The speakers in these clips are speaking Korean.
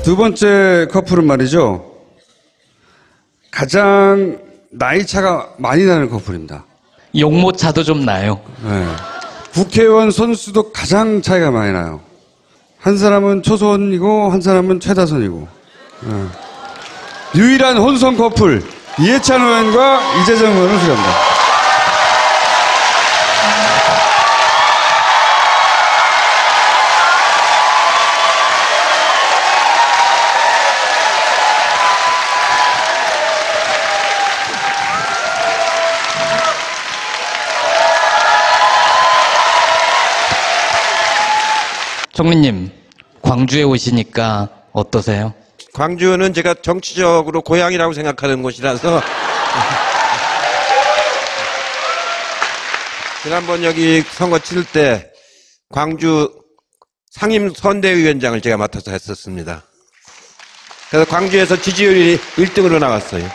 두 번째 커플은 말이죠. 가장 나이 차가 많이 나는 커플입니다. 용모 차도 좀 나요. 네. 국회의원 선수도 가장 차이가 많이 나요. 한 사람은 초선이고 한 사람은 최다선이고. 네. 유일한 혼성 커플 이해찬 의원과 이재정 의원을 소개합니다. 총리님, 광주에 오시니까 어떠세요? 광주는 제가 정치적으로 고향이라고 생각하는 곳이라서 지난번 여기 선거 치를 때 광주 상임 선대위원장을 제가 맡아서 했었습니다. 그래서 광주에서 지지율이 1등으로 나왔어요.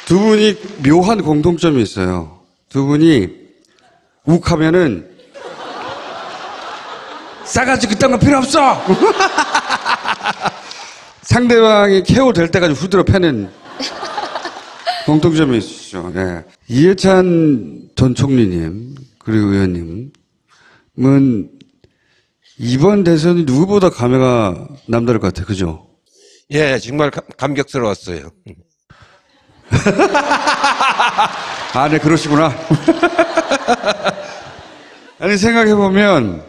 두 분이 묘한 공통점이 있어요. 두 분이 욱하면은 싸가지 그딴 거 필요 없어! 상대방이 KO 될 때까지 후드로 패는 공통점이 있으시죠. 네. 이해찬 전 총리님 그리고 의원님은 이번 대선이 누구보다 감회가 남다를 것 같아요. 그죠? 예, 정말 감격스러웠어요. 아, 네, 그러시구나. 아니, 생각해보면,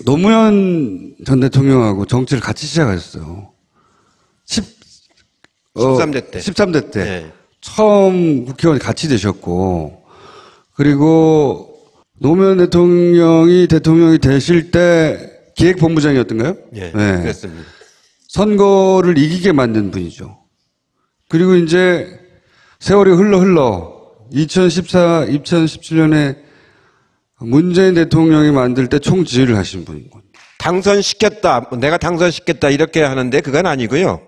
노무현 전 대통령하고 정치를 같이 시작하셨어요. 13대 때. 13대 때. 네. 처음 국회의원 같이 되셨고, 그리고 노무현 대통령이 되실 때 기획본부장이었던가요? 예, 네. 그랬습니다. 선거를 이기게 만든 분이죠. 그리고 이제 세월이 흘러 2014, 2017년에 문재인 대통령이 만들 때 총지휘를 하신 분이고. 당선시켰다, 내가 당선시켰다 이렇게 하는데 그건 아니고요.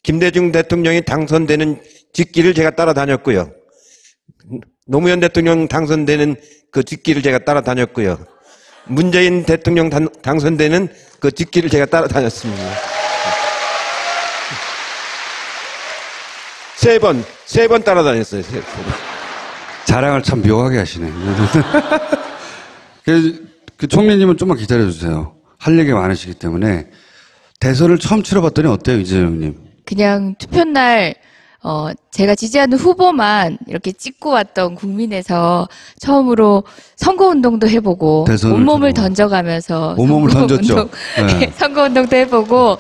김대중 대통령이 당선되는 뒷길을 제가 따라다녔고요. 노무현 대통령 당선되는 그 뒷길을 제가 따라다녔고요. 문재인 대통령 당선되는 그 뒷길을 제가 따라다녔습니다. 세 번 따라다녔어요. 세 번. 자랑을 참 묘하게 하시네. 그 총리님은 좀만 기다려주세요. 할 얘기가 많으시기 때문에. 대선을 처음 치러봤더니 어때요, 이재명님? 그냥 투표날 제가 지지하는 후보만 이렇게 찍고 왔던 국민에서 처음으로 선거운동도 해보고 온몸을 던져가면서 온몸을 던졌죠. 네. 선거운동도 해보고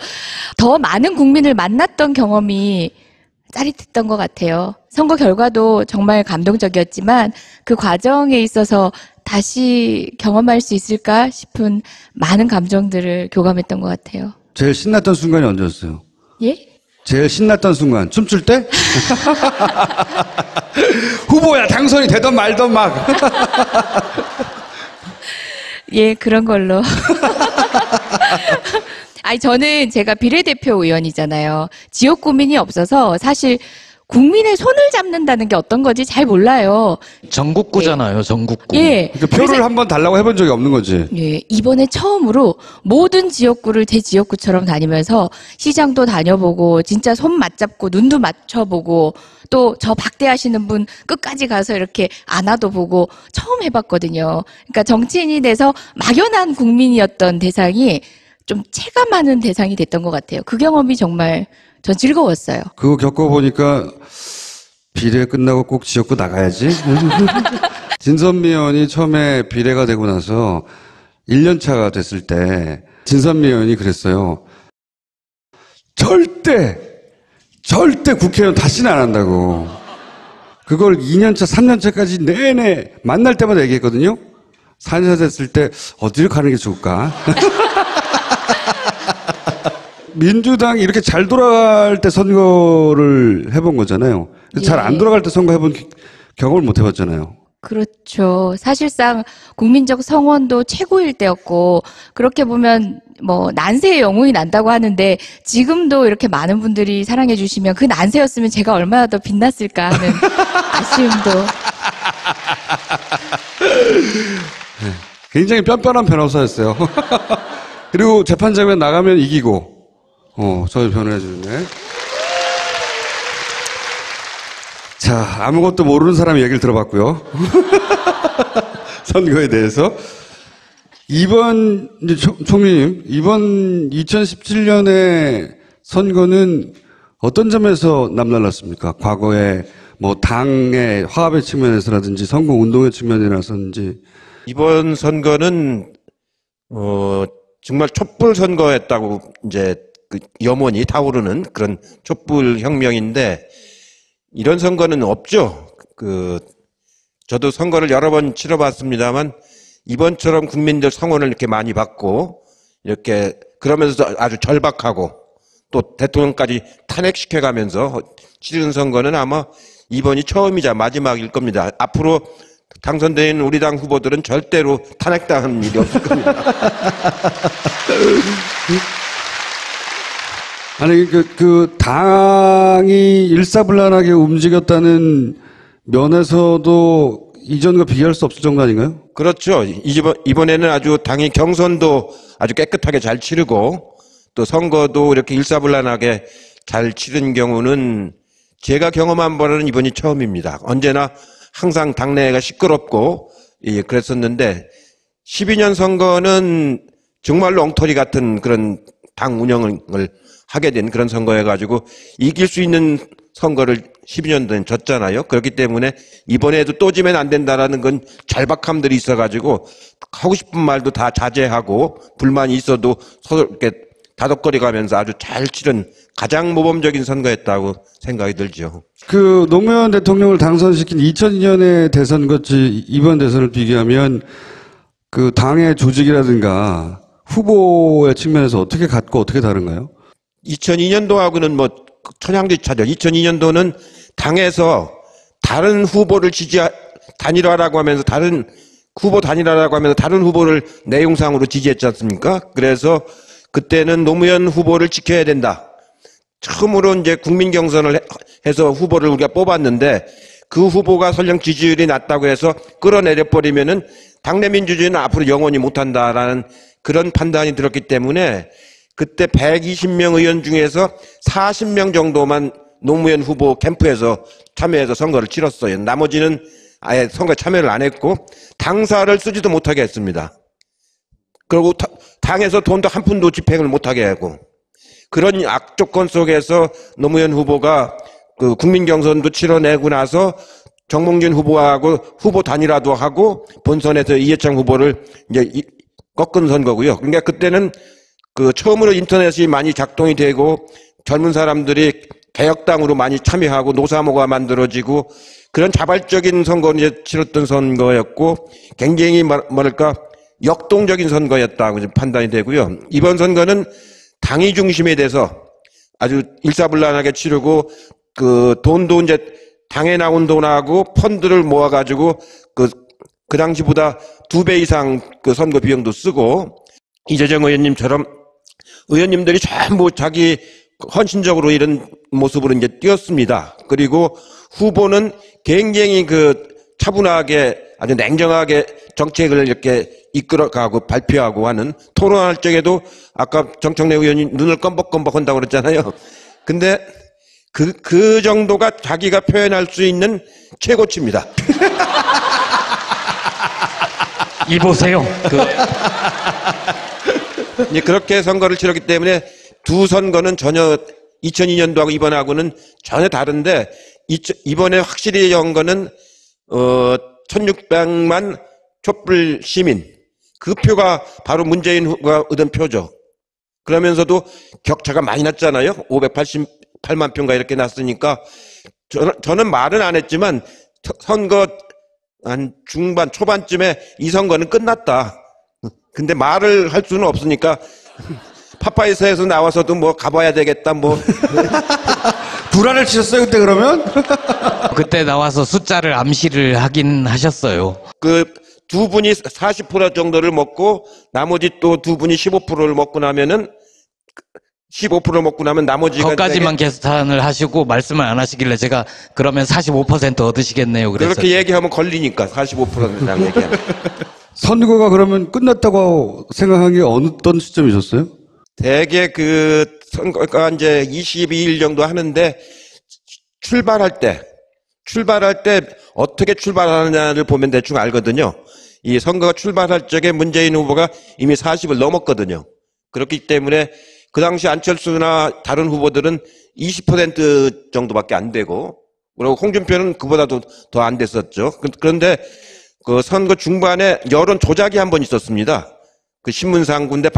더 많은 국민을 만났던 경험이 짜릿했던 것 같아요. 선거 결과도 정말 감동적이었지만 그 과정에 있어서 다시 경험할 수 있을까 싶은 많은 감정들을 교감했던 것 같아요. 제일 신났던 순간이 언제였어요? 예? 제일 신났던 순간 춤출 때? 후보야 당선이 되던 말던 막. 예, 그런 걸로. 아니, 저는 제가 비례대표 의원이잖아요. 지역 고민이 없어서 사실 국민의 손을 잡는다는 게 어떤 건지 잘 몰라요. 전국구잖아요, 전국구. 예. 그러니까 표를 한번 달라고 해본 적이 없는 거지. 예, 이번에 처음으로 모든 지역구를 제 지역구처럼 다니면서 시장도 다녀보고 진짜 손 맞잡고 눈도 맞춰보고 또 저 박대하시는 분 끝까지 가서 이렇게 안아도 보고 처음 해봤거든요. 그러니까 정치인이 돼서 막연한 국민이었던 대상이 좀 체감하는 대상이 됐던 것 같아요. 그 경험이 정말 전 즐거웠어요. 그거 겪어보니까 비례 끝나고 꼭 지역구 나가야지. 진선미 의원이 처음에 비례가 되고 나서 1년 차가 됐을 때 진선미 의원이 그랬어요. 절대 국회의원 다시는 안 한다고. 그걸 2년 차, 3년 차까지 내내 만날 때마다 얘기했거든요. 4년 차 됐을 때 어디를 가는 게 좋을까? 민주당이 이렇게 잘 돌아갈 때 선거를 해본 거잖아요. 잘 안 돌아갈 때 선거 해본 경험을 못 해봤잖아요. 그렇죠. 사실상 국민적 성원도 최고일 때였고 그렇게 보면 뭐 난세의 영웅이 난다고 하는데 지금도 이렇게 많은 분들이 사랑해 주시면 그 난세였으면 제가 얼마나 더 빛났을까 하는 아쉬움도. 굉장히 뻔뻔한 변호사였어요. 그리고 재판장에 나가면 이기고, 저를 변호해주네. 자, 아무것도 모르는 사람의 얘기를 들어봤고요. 선거에 대해서. 총리님, 이번 2017년의 선거는 어떤 점에서 남달랐습니까? 과거에 뭐 당의 화합의 측면에서라든지 선거 운동의 측면이라든지. 이번 선거는 정말 촛불 선거였다고 이제 그 염원이 타오르는 그런 촛불 혁명인데 이런 선거는 없죠. 저도 선거를 여러 번 치러봤습니다만 이번처럼 국민들 성원을 이렇게 많이 받고 이렇게 그러면서 아주 절박하고 또 대통령까지 탄핵시켜가면서 치르는 선거는 아마 이번이 처음이자 마지막일 겁니다. 앞으로 당선된 우리 당 후보들은 절대로 탄핵당하는 일이 없을 겁니다. 아니, 당이 일사불란하게 움직였다는 면에서도 이전과 비교할 수 없을 정도 아닌가요? 그렇죠. 이번에는 아주 당이 경선도 아주 깨끗하게 잘 치르고 또 선거도 이렇게 일사불란하게 잘 치른 경우는 제가 경험한 바로는 이번이 처음입니다. 언제나 항상 당내가 시끄럽고 그랬었는데 12년 선거는 정말로 엉터리 같은 그런 당 운영을 하게 된 그런 선거여가지고 이길 수 있는 선거를 12년도엔 졌잖아요. 그렇기 때문에 이번에도 또 지면 안 된다라는 건 절박함들이 있어가지고 하고 싶은 말도 다 자제하고 불만이 있어도 서로 이렇게 다독거리 가면서 아주 잘 치른 가장 모범적인 선거였다고 생각이 들죠. 노무현 대통령을 당선시킨 2002년의 대선과 이번 대선을 비교하면 당의 조직이라든가 후보의 측면에서 어떻게 같고 어떻게 다른가요? 2002년도하고는 뭐 천양지차죠. 2002년도는 당에서 다른 후보를 단일화라고 하면서 다른 후보를 내용상으로 지지했지 않습니까? 그래서 그때는 노무현 후보를 지켜야 된다. 처음으로 이제 국민 경선을 해서 후보를 우리가 뽑았는데 그 후보가 설령 지지율이 낮다고 해서 끌어내려 버리면은 당내 민주주의는 앞으로 영원히 못한다라는 그런 판단이 들었기 때문에 그때 120명 의원 중에서 40명 정도만 노무현 후보 캠프에서 참여해서 선거를 치렀어요. 나머지는 아예 선거에 참여를 안 했고 당사를 쓰지도 못하게 했습니다. 그리고 당에서 돈도 한 푼도 집행을 못하게 하고 그런 악조건 속에서 노무현 후보가 국민 경선도 치러내고 나서 정몽준 후보하고 후보 단일화도 하고 본선에서 이해창 후보를 이제 꺾은 선거고요. 그러니까 그때는 처음으로 인터넷이 많이 작동이 되고 젊은 사람들이 개혁당으로 많이 참여하고 노사모가 만들어지고 그런 자발적인 선거를 이제 치렀던 선거였고 굉장히 뭐랄까 역동적인 선거였다고 판단이 되고요. 이번 선거는 당이 중심에 대해서 아주 일사불란하게 치르고 돈도 이제 당에 나온 돈하고 펀드를 모아가지고 그 당시보다 2배 이상 선거 비용도 쓰고 이재정 의원님처럼 의원님들이 전부 자기 헌신적으로 이런 모습으로 이제 뛰었습니다. 그리고 후보는 굉장히 차분하게 아주 냉정하게 정책을 이렇게 이끌어가고 발표하고 하는 토론할 적에도 아까 정청래 의원이 눈을 껌벅껌벅 한다고 그랬잖아요. 근데 그 정도가 자기가 표현할 수 있는 최고치입니다. 이 보세요. 이제 그렇게 선거를 치렀기 때문에 두 선거는 전혀 2002년도하고 이번하고는 전혀 다른데 이번에 확실히 연 거는 1600만 촛불 시민 그 표가 바로 문재인 후보가 얻은 표죠. 그러면서도 격차가 많이 났잖아요. 588만 표인가 이렇게 났으니까 저는 말은 안 했지만 선거 한 중반 초반쯤에 이 선거는 끝났다. 근데 말을 할 수는 없으니까 파파이스에서 나와서도 뭐 가봐야 되겠다 뭐 불안을 치셨어요 그때 그러면? 그때 나와서 숫자를 암시를 하긴 하셨어요. 두 분이 40% 정도를 먹고 나머지 또 두 분이 15%를 먹고 나면은 15%를 먹고 나면 나머지가 거기까지만 계산을 하시고 말씀을 안 하시길래 제가 그러면 45% 얻으시겠네요. 그래서 그렇게 얘기하면 걸리니까 45%는 얘기하면 선거가 그러면 끝났다고 생각한 게 어떤 시점이셨어요? 대개 그 선거가 이제 22일 정도 하는데 출발할 때 어떻게 출발하느냐를 보면 대충 알거든요. 이 선거가 출발할 적에 문재인 후보가 이미 40을 넘었거든요. 그렇기 때문에 그 당시 안철수나 다른 후보들은 20% 정도밖에 안 되고, 그리고 홍준표는 그보다도 더 안 됐었죠. 그런데 그 선거 중반에 여론 조작이 한 번 있었습니다. 그 신문사 한 군데,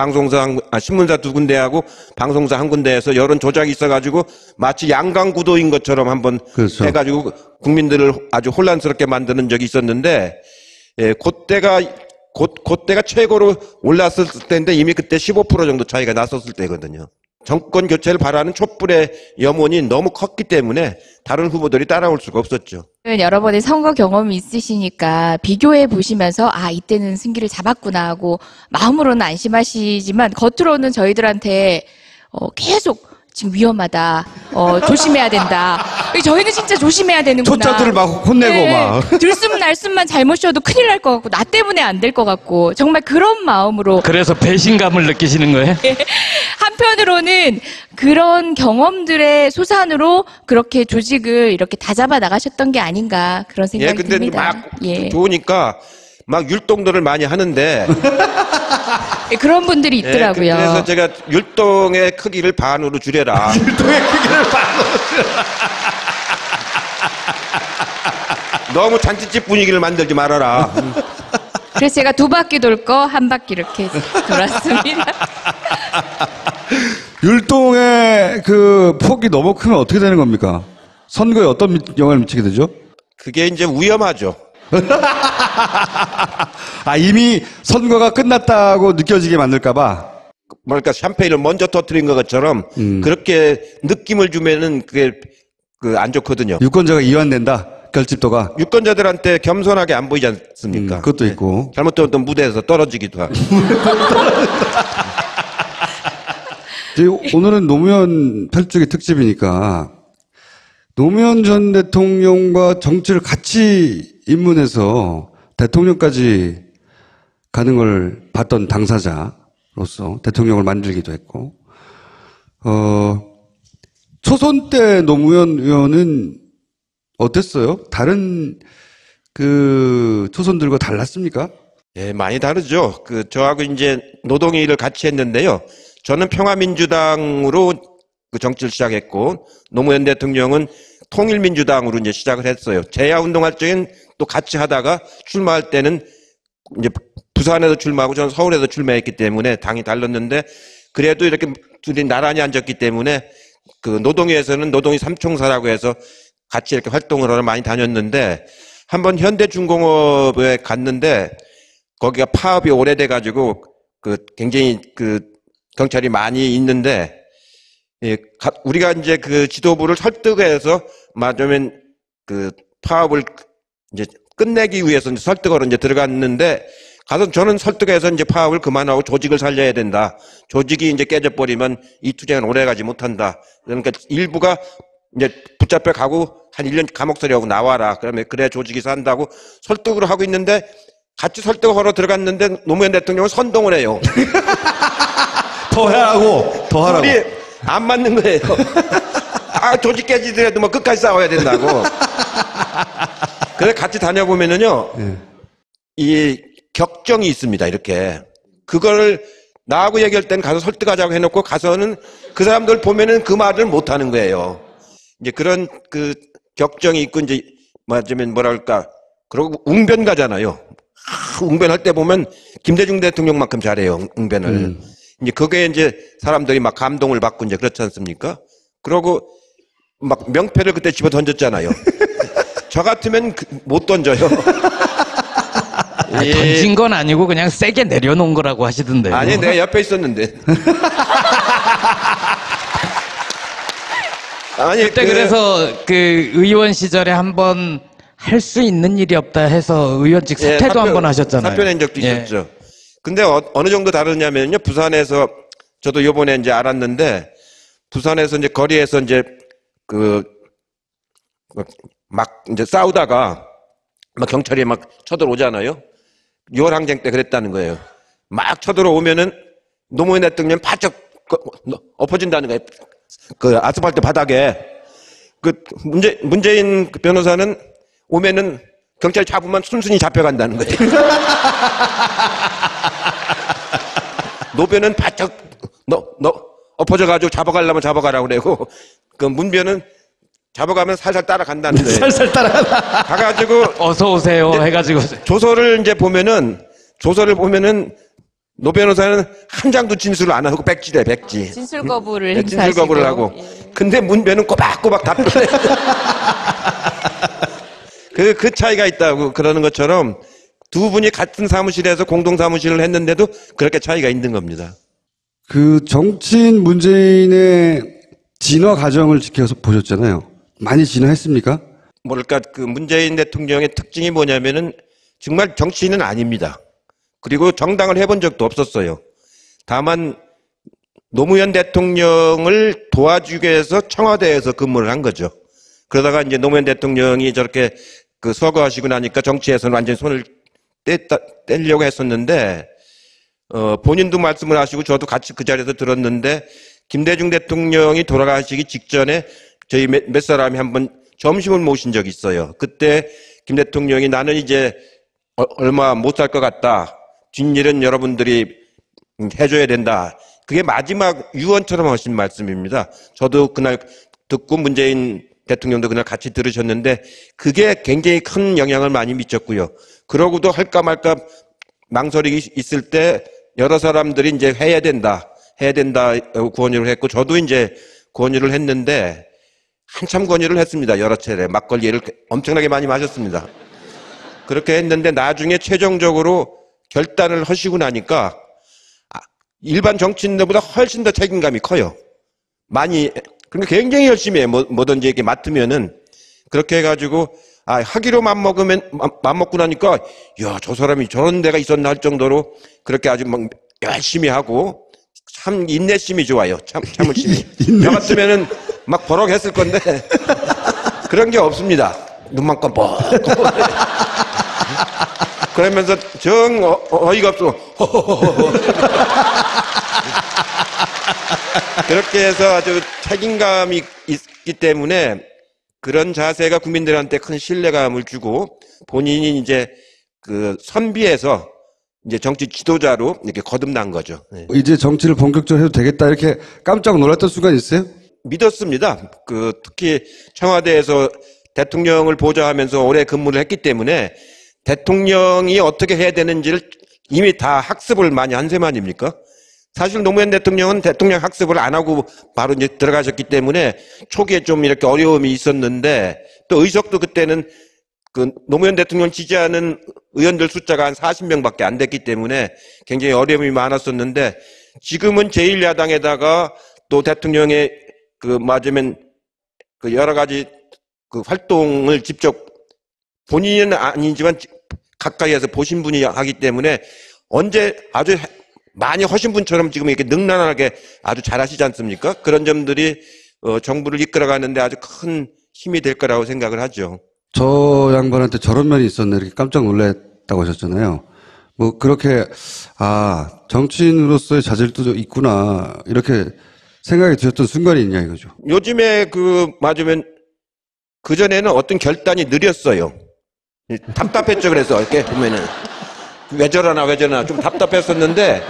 신문사 두 군데하고 방송사 한 군데에서 여론 조작이 있어가지고 마치 양강구도인 것처럼 한번 그렇죠. 해가지고 국민들을 아주 혼란스럽게 만드는 적이 있었는데, 그때가 최고로 올랐을 때인데 이미 그때 15% 정도 차이가 났었을 때거든요. 정권 교체를 바라는 촛불의 염원이 너무 컸기 때문에 다른 후보들이 따라올 수가 없었죠. 여러 번의 선거 경험이 있으시니까 비교해 보시면서 아 이때는 승기를 잡았구나 하고 마음으로는 안심하시지만 겉으로는 저희들한테 계속 지금 위험하다, 조심해야 된다. 저희는 진짜 조심해야 되는구나. 초짜들을 막 혼내고 막. 들숨 날숨만 잘못 쉬어도 큰일 날 것 같고 나 때문에 안 될 것 같고 정말 그런 마음으로 그래서 배신감을 느끼시는 거예요? 한편으로는 그런 경험들의 소산으로 그렇게 조직을 이렇게 다잡아 나가셨던 게 아닌가 그런 생각이 근데 듭니다. 막 좋으니까 막 율동들을 많이 하는데 그런 분들이 있더라고요. 그래서 제가 율동의 크기를 반으로 줄여라. 율동의 크기를 반으로 줄여라. 너무 잔치집 분위기를 만들지 말아라. 그래서 제가 2바퀴 돌 거 1바퀴 이렇게 돌았습니다. 율동의 그 폭이 너무 크면 어떻게 되는 겁니까? 선거에 어떤 영향을 미치게 되죠? 그게 이제 위험하죠. 이미 선거가 끝났다고 느껴지게 만들까봐. 뭐랄까 샴페인을 먼저 터뜨린 것처럼 그렇게 느낌을 주면은 그게 안 좋거든요. 유권자가 이완된다. 결집도가. 유권자들한테 겸손하게 안 보이지 않습니까? 그것도 네. 있고. 잘못하면 또 무대에서 떨어지기도 하고. 오늘은 노무현 8주기 특집이니까 노무현 전 대통령과 정치를 같이 입문해서 대통령까지 가는 걸 봤던 당사자로서 대통령을 만들기도 했고, 초선 때 노무현 의원은 어땠어요? 다른 그 초선들과 달랐습니까? 예, 많이 다르죠. 저하고 이제 노동일을 같이 했는데요. 저는 평화민주당으로 그 정치를 시작했고, 노무현 대통령은 통일민주당으로 이제 시작을 했어요. 재야운동할 적엔 또 같이 하다가 출마할 때는 이제 부산에서 출마하고 저는 서울에서 출마했기 때문에 당이 달랐는데, 그래도 이렇게 둘이 나란히 앉았기 때문에 그 노동위에서는 노동위 삼총사라고 해서 같이 이렇게 활동을 하러 많이 다녔는데, 한번 현대중공업에 갔는데 거기가 파업이 오래돼 가지고 굉장히 경찰이 많이 있는데, 우리가 이제 그 지도부를 설득해서 맞으면 파업을 이제 끝내기 위해서 이제 설득하러 이제 들어갔는데, 가서 저는 설득해서 이제 파업을 그만하고 조직을 살려야 된다. 조직이 이제 깨져버리면 이 투쟁은 오래가지 못한다. 그러니까 일부가 이제 붙잡혀 가고 한 1년 감옥살이 하고 나와라. 그러면 그래 조직이 산다고 설득을 하고 있는데, 같이 설득하러 들어갔는데 노무현 대통령은 선동을 해요. 더 하라고. 우리 안 맞는 거예요. 조직 깨지더라도 뭐 끝까지 싸워야 된다고. 그래서 같이 다녀보면은요, 이 격정이 있습니다. 이렇게 그걸 나하고 얘기할 때는 가서 설득하자고 해놓고 가서는 그 사람들 보면은 그 말을 못 하는 거예요. 이제 그런 격정이 있고, 이제 맞으면 뭐랄까, 그러고 웅변가잖아요. 웅변할 때 보면 김대중 대통령만큼 잘해요, 웅변을. 이제 그게 이제 사람들이 막 감동을 받고 이제 그렇지 않습니까? 그러고 막 명패를 그때 집어 던졌잖아요. 저 같으면 못 던져요. 던진 건 아니고 그냥 세게 내려놓은 거라고 하시던데요. 아니, 내가 옆에 있었는데. 아니, 그때 그래서 의원 시절에 한번 할 수 있는 일이 없다 해서 의원직 사퇴도 한번 하셨잖아요. 사퇴낸 적도 있었죠. 근데 어느 정도 다르냐면요. 부산에서 저도 요번에 이제 알았는데, 부산에서 이제 거리에서 이제 막 이제 싸우다가 막 경찰이 막 쳐들어오잖아요. 6월 항쟁 때 그랬다는 거예요. 막 쳐들어오면은 노무현 대통령 바짝 엎어진다는 거예요. 그 아스팔트 바닥에. 그 문재인 그 변호사는 오면은 경찰 잡으면 순순히 잡혀간다는 거예요. 노변은 바짝 엎어져가지고 잡아가려면 잡아가라고 그러고 그 문변은 잡아가면 살살 따라간다는 거예요. 살살 따라간다. 가가지고 어서 오세요 해가지고 조서를 보면은 노 변호사는 한 장도 진술을 안 하고 백지래, 백지. 진술 거부를 네, 행사하시고. 진술 거부를 하고. 근데 문변은 꼬박꼬박 답변해. 그 차이가 있다고 그러는 것처럼 두 분이 같은 사무실에서 공동 사무실을 했는데도 그렇게 차이가 있는 겁니다. 그 정치인 문재인의 진화 과정을 지켜서 보셨잖아요. 많이 진화했습니까? 뭐랄까, 그 문재인 대통령의 특징이 뭐냐면은 정말 정치인은 아닙니다. 그리고 정당을 해본 적도 없었어요. 다만 노무현 대통령을 도와주기 위해서 청와대에서 근무를 한 거죠. 그러다가 이제 노무현 대통령이 저렇게 그 서거하시고 나니까 정치에서는 완전히 손을 떼려고 했었는데, 본인도 말씀을 하시고 저도 같이 그 자리에서 들었는데, 김대중 대통령이 돌아가시기 직전에 저희 몇 사람이 한번 점심을 모신 적이 있어요. 그때 김 대통령이 나는 이제 얼마 못 살 것 같다. 뒷일은 여러분들이 해줘야 된다. 그게 마지막 유언처럼 하신 말씀입니다. 저도 그날 듣고 문재인 대통령도 그날 같이 들으셨는데 그게 굉장히 큰 영향을 많이 미쳤고요. 그러고도 할까 말까 망설이기 있을 때 여러 사람들이 이제 해야 된다 권유를 했고 저도 이제 권유를 했는데 한참 권유를 했습니다. 여러 차례 막걸리를 엄청나게 많이 마셨습니다. 그렇게 했는데 나중에 최종적으로 결단을 하시고 나니까 일반 정치인들보다 훨씬 더 책임감이 커요. 많이 그러니까 굉장히 열심히 해. 뭐든지 이렇게 맡으면은 그렇게 해가지고 하기로 맘먹고 나니까 야, 저 사람이 저런 데가 있었나 할 정도로 그렇게 아주 막 열심히 하고 참 인내심이 좋아요. 참을심이. 저 같으면은 막 버럭했을 건데 그런 게 없습니다. 눈만 껌뻑. 그러면서 정 어이가 없어. 그렇게 해서 아주 책임감이 있기 때문에 그런 자세가 국민들한테 큰 신뢰감을 주고 본인이 이제 그 선비에서 이제 정치 지도자로 이렇게 거듭난 거죠. 네. 이제 정치를 본격적으로 해도 되겠다 이렇게 깜짝 놀랐던 순간 있어요? 믿었습니다. 특히 청와대에서 대통령을 보좌하면서 오래 근무를 했기 때문에 대통령이 어떻게 해야 되는지를 이미 다 학습을 많이 한 셈 아닙니까? 사실 노무현 대통령은 대통령 학습을 안 하고 바로 이제 들어가셨기 때문에 초기에 좀 이렇게 어려움이 있었는데 또 의석도 그때는 그 노무현 대통령 지지하는 의원들 숫자가 한 40명밖에 안 됐기 때문에 굉장히 어려움이 많았었는데 지금은 제1야당에다가 또 대통령의 맞으면 여러 가지 활동을 직접 본인은 아니지만 가까이에서 보신 분이 하기 때문에 언제 아주 많이 하신 분처럼 지금 이렇게 능란하게 아주 잘하시지 않습니까? 그런 점들이 정부를 이끌어가는데 아주 큰 힘이 될 거라고 생각을 하죠. 저 양반한테 저런 면이 있었네 이렇게 깜짝 놀랐다고 하셨잖아요. 뭐 그렇게 정치인으로서의 자질도 있구나 이렇게 생각이 드셨던 순간이 있냐 이거죠. 요즘에 맞으면 그전에는 어떤 결단이 느렸어요. 답답했죠. 그래서 이렇게 보면은 왜 저러나 좀 답답했었는데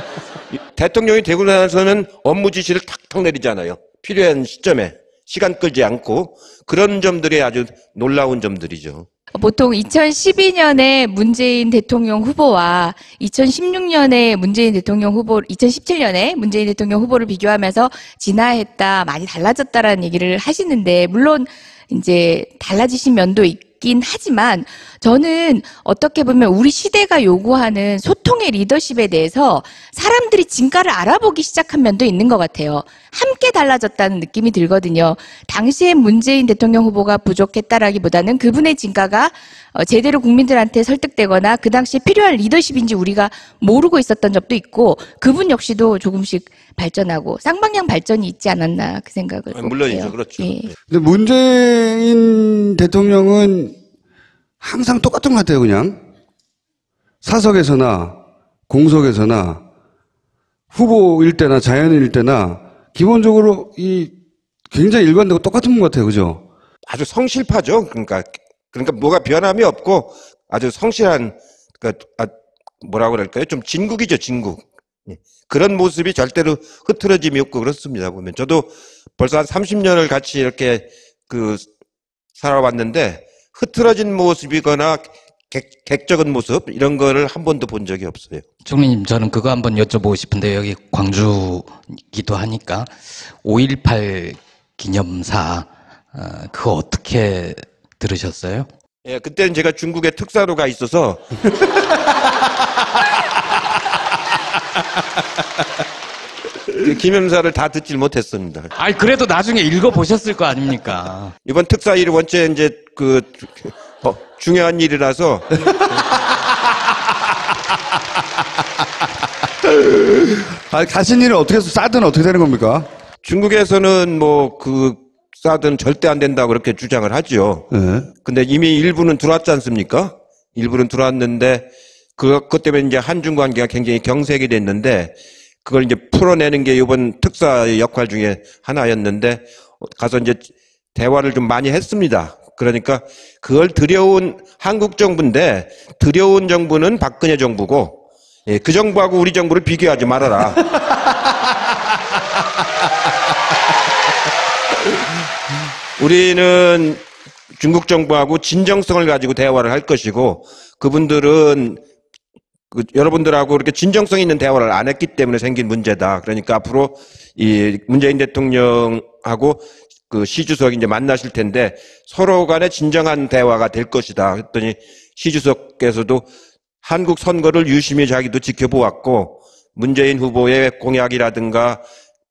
대통령이 되고 나서는 업무 지시를 탁탁 내리잖아요. 필요한 시점에 시간 끌지 않고 그런 점들이 아주 놀라운 점들이죠. 보통 2012년에 문재인 대통령 후보와 2016년에 문재인 대통령 후보, 2017년에 문재인 대통령 후보를 비교하면서 진화했다, 많이 달라졌다라는 얘기를 하시는데, 물론 이제 달라지신 면도 있긴 하지만 저는 어떻게 보면 우리 시대가 요구하는 소통의 리더십에 대해서 사람들이 진가를 알아보기 시작한 면도 있는 것 같아요. 함께 달라졌다는 느낌이 들거든요. 당시에 문재인 대통령 후보가 부족했다라기보다는 그분의 진가가 제대로 국민들한테 설득되거나 그 당시에 필요한 리더십인지 우리가 모르고 있었던 점도 있고 그분 역시도 조금씩 발전하고 쌍방향 발전이 있지 않았나 그 생각을 물론이죠. 해요. 그렇죠. 예. 근데 문재인 대통령은 항상 똑같은 것 같아요, 그냥. 사석에서나 공석에서나 후보일 때나 자연인일 때나 기본적으로 이 굉장히 일관되고 똑같은 분 같아요. 그죠? 아주 성실파죠. 그러니까 뭐가 변함이 없고 아주 성실한, 뭐라고 그럴까요? 좀 진국이죠, 진국. 예. 그런 모습이 절대로 흐트러짐이 없고 그렇습니다. 보면 저도 벌써 한 30년을 같이 이렇게 살아왔는데 흐트러진 모습이거나 객적인 모습 이런 거를 한 번도 본 적이 없어요. 총리님, 저는 그거 한번 여쭤보고 싶은데, 여기 광주기도 하니까 5.18 기념사 그거 어떻게 들으셨어요? 예, 그때는 제가 중국에 특사로 가 있어서 그 기념사를 다 듣질 못했습니다. 아니, 그래도 나중에 읽어보셨을 거 아닙니까? 이번 특사 일이 원체 이제 중요한 일이라서 가신 일은 어떻게 해서 싸든 어떻게 되는 겁니까? 중국에서는 싸든 절대 안 된다고 그렇게 주장을 하죠. 네. 근데 이미 일부는 들어왔지 않습니까? 일부는 들어왔는데 그것 때문에 이제 한중 관계가 굉장히 경색이 됐는데 그걸 이제 풀어내는 게 이번 특사의 역할 중에 하나였는데 가서 이제 대화를 좀 많이 했습니다. 그러니까 그걸 들여온 한국 정부인데 들여온 정부는 박근혜 정부고, 예, 그 정부하고 우리 정부를 비교하지 말아라. 우리는 중국 정부하고 진정성을 가지고 대화를 할 것이고 그분들은 여러분들하고 그렇게 진정성 있는 대화를 안 했기 때문에 생긴 문제다. 그러니까 앞으로 이 문재인 대통령하고 시 주석이 이제 만나실 텐데 서로 간에 진정한 대화가 될 것이다. 했더니 시 주석께서도 한국 선거를 유심히 자기도 지켜보았고 문재인 후보의 공약이라든가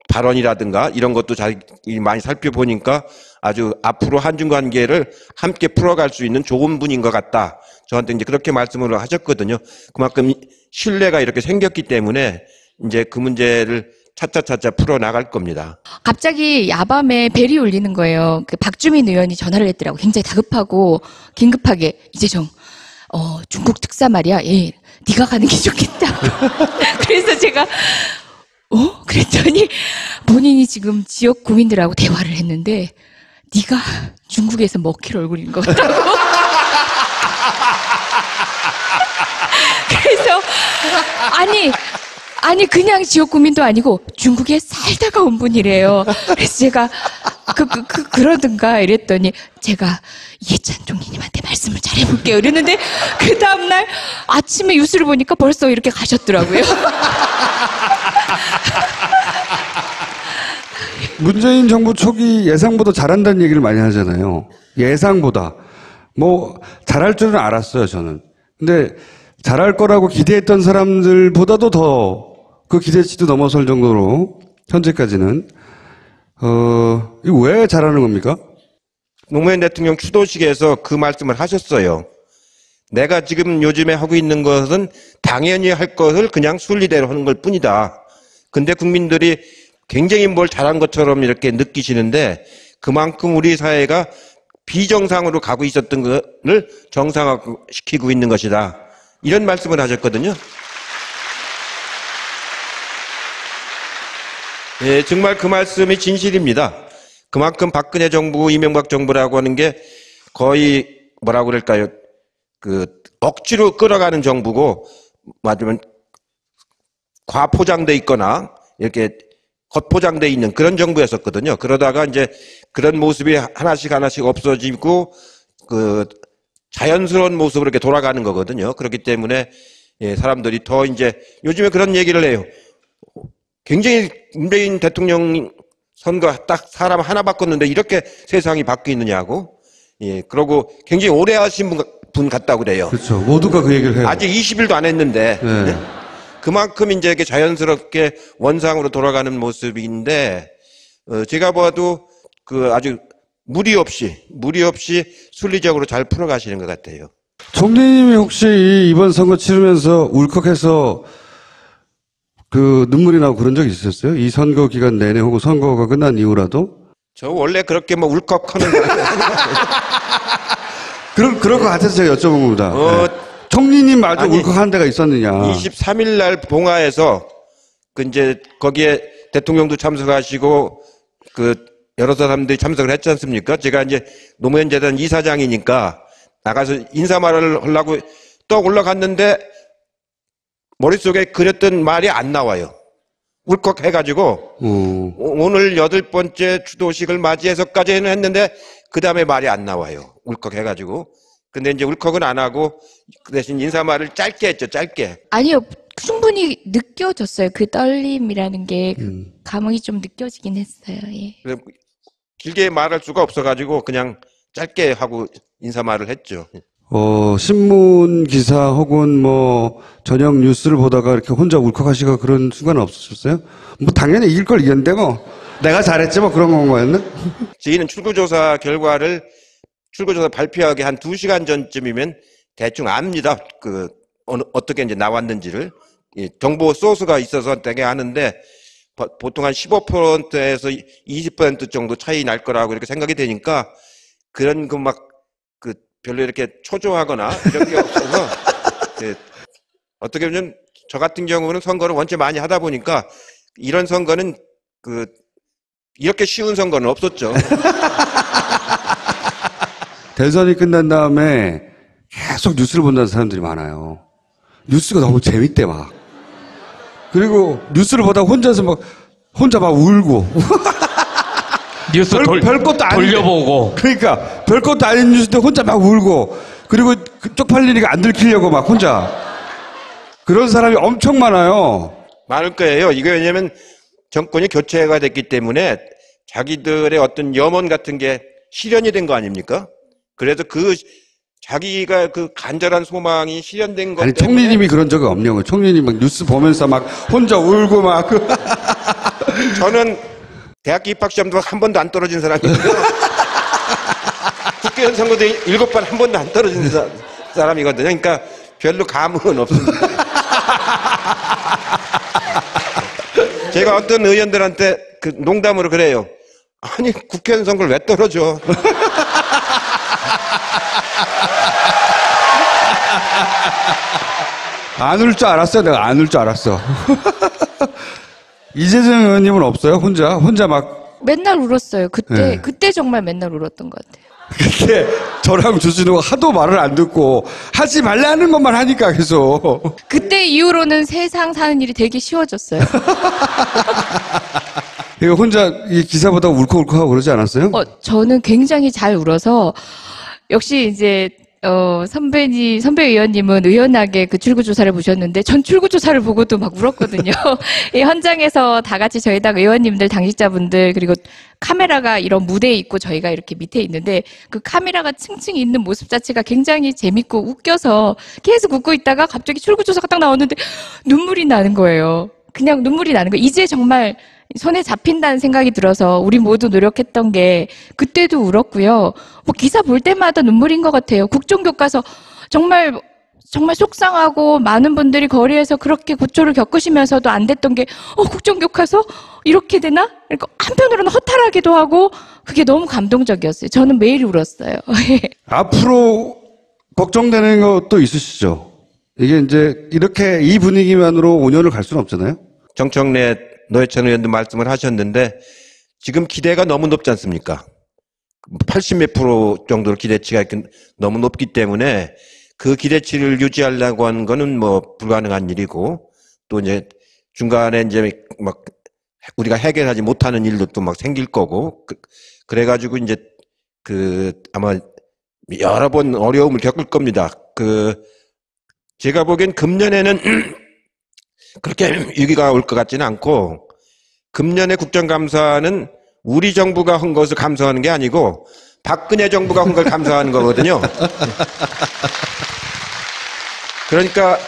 발언이라든가 이런 것도 자기 많이 살펴보니까 아주 앞으로 한중 관계를 함께 풀어갈 수 있는 좋은 분인 것 같다. 저한테 이제 그렇게 말씀을 하셨거든요. 그만큼 신뢰가 이렇게 생겼기 때문에 이제 그 문제를 차차차차 풀어나갈 겁니다. 갑자기 야밤에 벨이 울리는 거예요. 그 박주민 의원이 전화를 했더라고. 굉장히 다급하고 긴급하게 이재정 중국 특사 말이야. 예, 네가 가는 게 좋겠다. 그래서 제가 그랬더니 본인이 지금 지역 구민들하고 대화를 했는데 네가 중국에서 먹힐 얼굴인 것 같다고. 그래서 아니 그냥 지역 구민도 아니고 중국에 살다가 온 분이래요. 그래서 제가 그러든가 이랬더니 제가 이해찬 총리님한테 말씀을 잘해볼게요. 이랬는데 그 다음날 아침에 뉴스를 보니까 벌써 이렇게 가셨더라고요. 문재인 정부 초기 예상보다 잘한다는 얘기를 많이 하잖아요. 예상보다. 잘할 줄은 알았어요, 저는. 근데 잘할 거라고 기대했던 사람들보다도 더 그 기대치도 넘어설 정도로 현재까지는 이거 왜 잘하는 겁니까? 노무현 대통령 추도식에서 그 말씀을 하셨어요. 내가 지금 요즘에 하고 있는 것은 당연히 할 것을 그냥 순리대로 하는 걸 뿐이다. 근데 국민들이 굉장히 뭘 잘한 것처럼 이렇게 느끼시는데 그만큼 우리 사회가 비정상으로 가고 있었던 것을 정상화시키고 있는 것이다. 이런 말씀을 하셨거든요. 예, 정말 그 말씀이 진실입니다. 그만큼 박근혜 정부, 이명박 정부라고 하는 게 거의 뭐라고 그럴까요? 억지로 끌어가는 정부고, 맞으면 과포장돼 있거나 이렇게 겉포장돼 있는 그런 정부였었거든요. 그러다가 이제 그런 모습이 하나씩 없어지고 자연스러운 모습으로 이렇게 돌아가는 거거든요. 그렇기 때문에 예, 사람들이 더 이제 요즘에 그런 얘기를 해요. 굉장히 문재인 대통령 선거 딱 사람 하나 바꿨는데 이렇게 세상이 바뀌느냐고. 예, 그러고 굉장히 오래 하신 분 같다고 그래요. 그렇죠. 모두가 그 얘기를 해요. 아직 20일도 안 했는데. 네. 네? 그만큼 이제 이렇게 자연스럽게 원상으로 돌아가는 모습인데, 제가 봐도 아주 무리 없이 순리적으로 잘 풀어가시는 것 같아요. 총리님이 혹시 이번 선거 치르면서 울컥해서 눈물이 나고 그런 적 있으셨어요? 이 선거 기간 내내 혹은 선거가 끝난 이후라도? 저 원래 그렇게 울컥하는 그럴 것 같아서 제가 여쭤본 겁니다. 네. 총리님 마저 아니, 울컥한 데가 있었느냐. 23일 날 봉화에서 그 이제 거기에 대통령도 참석하시고 그 여러 사람들이 참석을 했지 않습니까? 제가 이제 노무현 재단 이사장이니까 나가서 인사말을 하려고 또 올라갔는데 머릿속에 그렸던 말이 안 나와요. 울컥해가지고 오늘 8번째 추도식을 맞이해서까지는 했는데 그 다음에 말이 안 나와요. 울컥해가지고. 근데 이제 울컥은 안 하고 그 대신 인사말을 짧게 했죠. 짧게. 아니요, 충분히 느껴졌어요. 그 떨림이라는 게 감흥이 좀 느껴지긴 했어요. 예. 그래서 길게 말할 수가 없어가지고 그냥 짧게 하고 인사말을 했죠. 신문 기사 혹은 뭐 저녁 뉴스를 보다가 이렇게 혼자 울컥하시고 그런 순간은 없으셨어요? 뭐 당연히 이길 걸 이겼는데 뭐 내가 잘했지 뭐 그런 건가였나? 저희는 출구조사 결과를 출구조사 발표하기 한 2시간 전쯤이면 대충 압니다. 어떻게 이제 나왔는지를. 정보 소스가 있어서 되게 하는데 보통 한 15%에서 20% 정도 차이 날 거라고 이렇게 생각이 되니까 그런 별로 이렇게 초조하거나 이런 게 없어서 어떻게 보면 저 같은 경우는 선거를 원체 많이 하다 보니까 이런 선거는 이렇게 쉬운 선거는 없었죠. 대선이 끝난 다음에 계속 뉴스를 본다는 사람들이 많아요. 뉴스가 너무 재밌대 막. 그리고 뉴스를 보다 혼자 막 울고. 뉴스 별 것도 아닌데. 돌려보고. 그러니까 별 것도 아닌 뉴스인데 혼자 막 울고. 그리고 쪽팔리니까 안 들키려고 막 혼자. 그런 사람이 엄청 많아요. 많을 거예요. 이게 왜냐면 정권이 교체가 됐기 때문에 자기들의 어떤 염원 같은 게 실현이 된 거 아닙니까? 그래서 자기가 간절한 소망이 실현된 것 아니, 때문에. 총리님이 그런 적이 없냐고요. 총리님 막 뉴스 보면서 막 혼자 울고 막. 저는 대학교 입학시험도 한 번도 안 떨어진 사람이거든요. 국회의원 선거도 7번 한 번도 안 떨어진 사람이거든요. 그러니까 별로 감흥은 없습니다. 제가 어떤 의원들한테 농담으로 그래요. 아니, 국회의원 선거를 왜 떨어져? 안 울 줄 알았어요. 내가 안 울 줄 알았어. 이재정 의원님은 없어요? 혼자 막. 맨날 울었어요. 네. 그때 정말 맨날 울었던 것 같아요. 그때 저랑 주진우가 하도 말을 안 듣고 하지 말라는 것만 하니까 계속. 그때 이후로는 세상 사는 일이 되게 쉬워졌어요. 이거 혼자 이 기사 보다가 울컥울컥하고 그러지 않았어요? 저는 굉장히 잘 울어서 역시 이제 선배 의원님은 의연하게 그 출구조사를 보셨는데 전 출구조사를 보고도 막 울었거든요. 이 현장에서 다 같이 저희 당 의원님들, 당직자분들 그리고 카메라가 이런 무대에 있고 저희가 이렇게 밑에 있는데 그 카메라가 층층 있는 모습 자체가 굉장히 재밌고 웃겨서 계속 웃고 있다가 갑자기 출구조사가 딱 나왔는데 눈물이 나는 거예요. 그냥 눈물이 나는 거예요. 이제 정말 손에 잡힌다는 생각이 들어서 우리 모두 노력했던 게 그때도 울었고요. 뭐 기사 볼 때마다 눈물인 것 같아요. 국정교과서 정말 속상하고 많은 분들이 거리에서 그렇게 고초를 겪으시면서도 안 됐던 게 국정교과서 이렇게 되나? 그러니까 한편으로는 허탈하기도 하고 그게 너무 감동적이었어요. 저는 매일 울었어요. 앞으로 걱정되는 것도 있으시죠? 이게 이제 이렇게 이 분위기만으로 5년을 갈 수는 없잖아요? 정청래 노회찬 의원도 말씀을 하셨는데 지금 기대가 너무 높지 않습니까? 80몇 프로 정도로 기대치가 너무 높기 때문에 그 기대치를 유지하려고 하는 거는 뭐 불가능한 일이고 또 이제 중간에 이제 막 우리가 해결하지 못하는 일도 또 막 생길 거고 그래가지고 이제 아마 여러 번 어려움을 겪을 겁니다. 제가 보기엔 금년에는 그렇게 위기가 올 것 같지는 않고 금년의 국정감사는 우리 정부가 한 것을 감사하는 게 아니고 박근혜 정부가 한 걸 감사하는 거거든요. 그러니까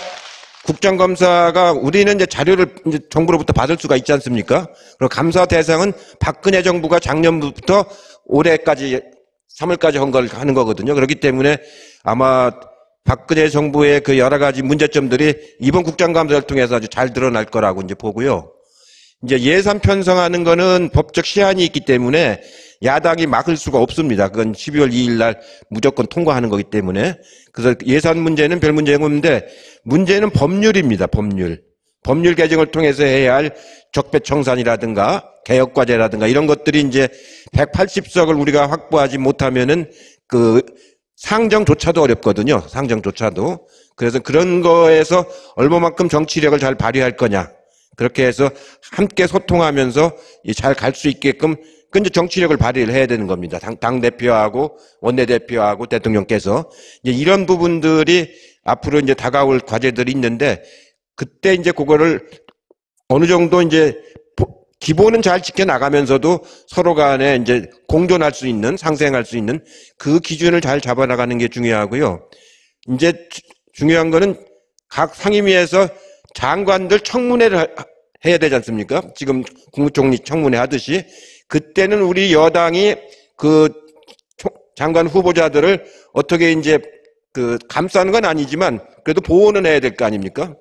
국정감사가 우리는 이제 자료를 이제 정부로부터 받을 수가 있지 않습니까? 그리고 감사 대상은 박근혜 정부가 작년부터 올해까지 3월까지 한 걸 하는 거거든요. 그렇기 때문에 아마 박근혜 정부의 그 여러 가지 문제점들이 이번 국정감사를 통해서 아주 잘 드러날 거라고 이제 보고요. 이제 예산 편성하는 거는 법적 시한이 있기 때문에 야당이 막을 수가 없습니다. 그건 12월 2일 날 무조건 통과하는 거기 때문에. 그래서 예산 문제는 별 문제가 없는데 문제는 법률입니다. 법률. 법률 개정을 통해서 해야 할 적폐청산이라든가 개혁과제라든가 이런 것들이 이제 180석을 우리가 확보하지 못하면은 그 상정조차도 어렵거든요. 상정조차도. 그래서 그런 거에서 얼마만큼 정치력을 잘 발휘할 거냐. 그렇게 해서 함께 소통하면서 잘 갈 수 있게끔 근데 정치력을 발휘를 해야 되는 겁니다. 당 대표하고 원내대표하고 대통령께서 이제 이런 부분들이 앞으로 이제 다가올 과제들이 있는데 그때 이제 그거를 어느 정도 이제 기본은 잘 지켜 나가면서도 서로 간에 이제 공존할 수 있는 상생할 수 있는 그 기준을 잘 잡아 나가는 게 중요하고요. 이제 중요한 거는 각 상임위에서 장관들 청문회를 해야 되지 않습니까? 지금 국무총리 청문회 하듯이 그때는 우리 여당이 그 장관 후보자들을 어떻게 이제 그 감싸는 건 아니지만 그래도 보호는 해야 될 거 아닙니까?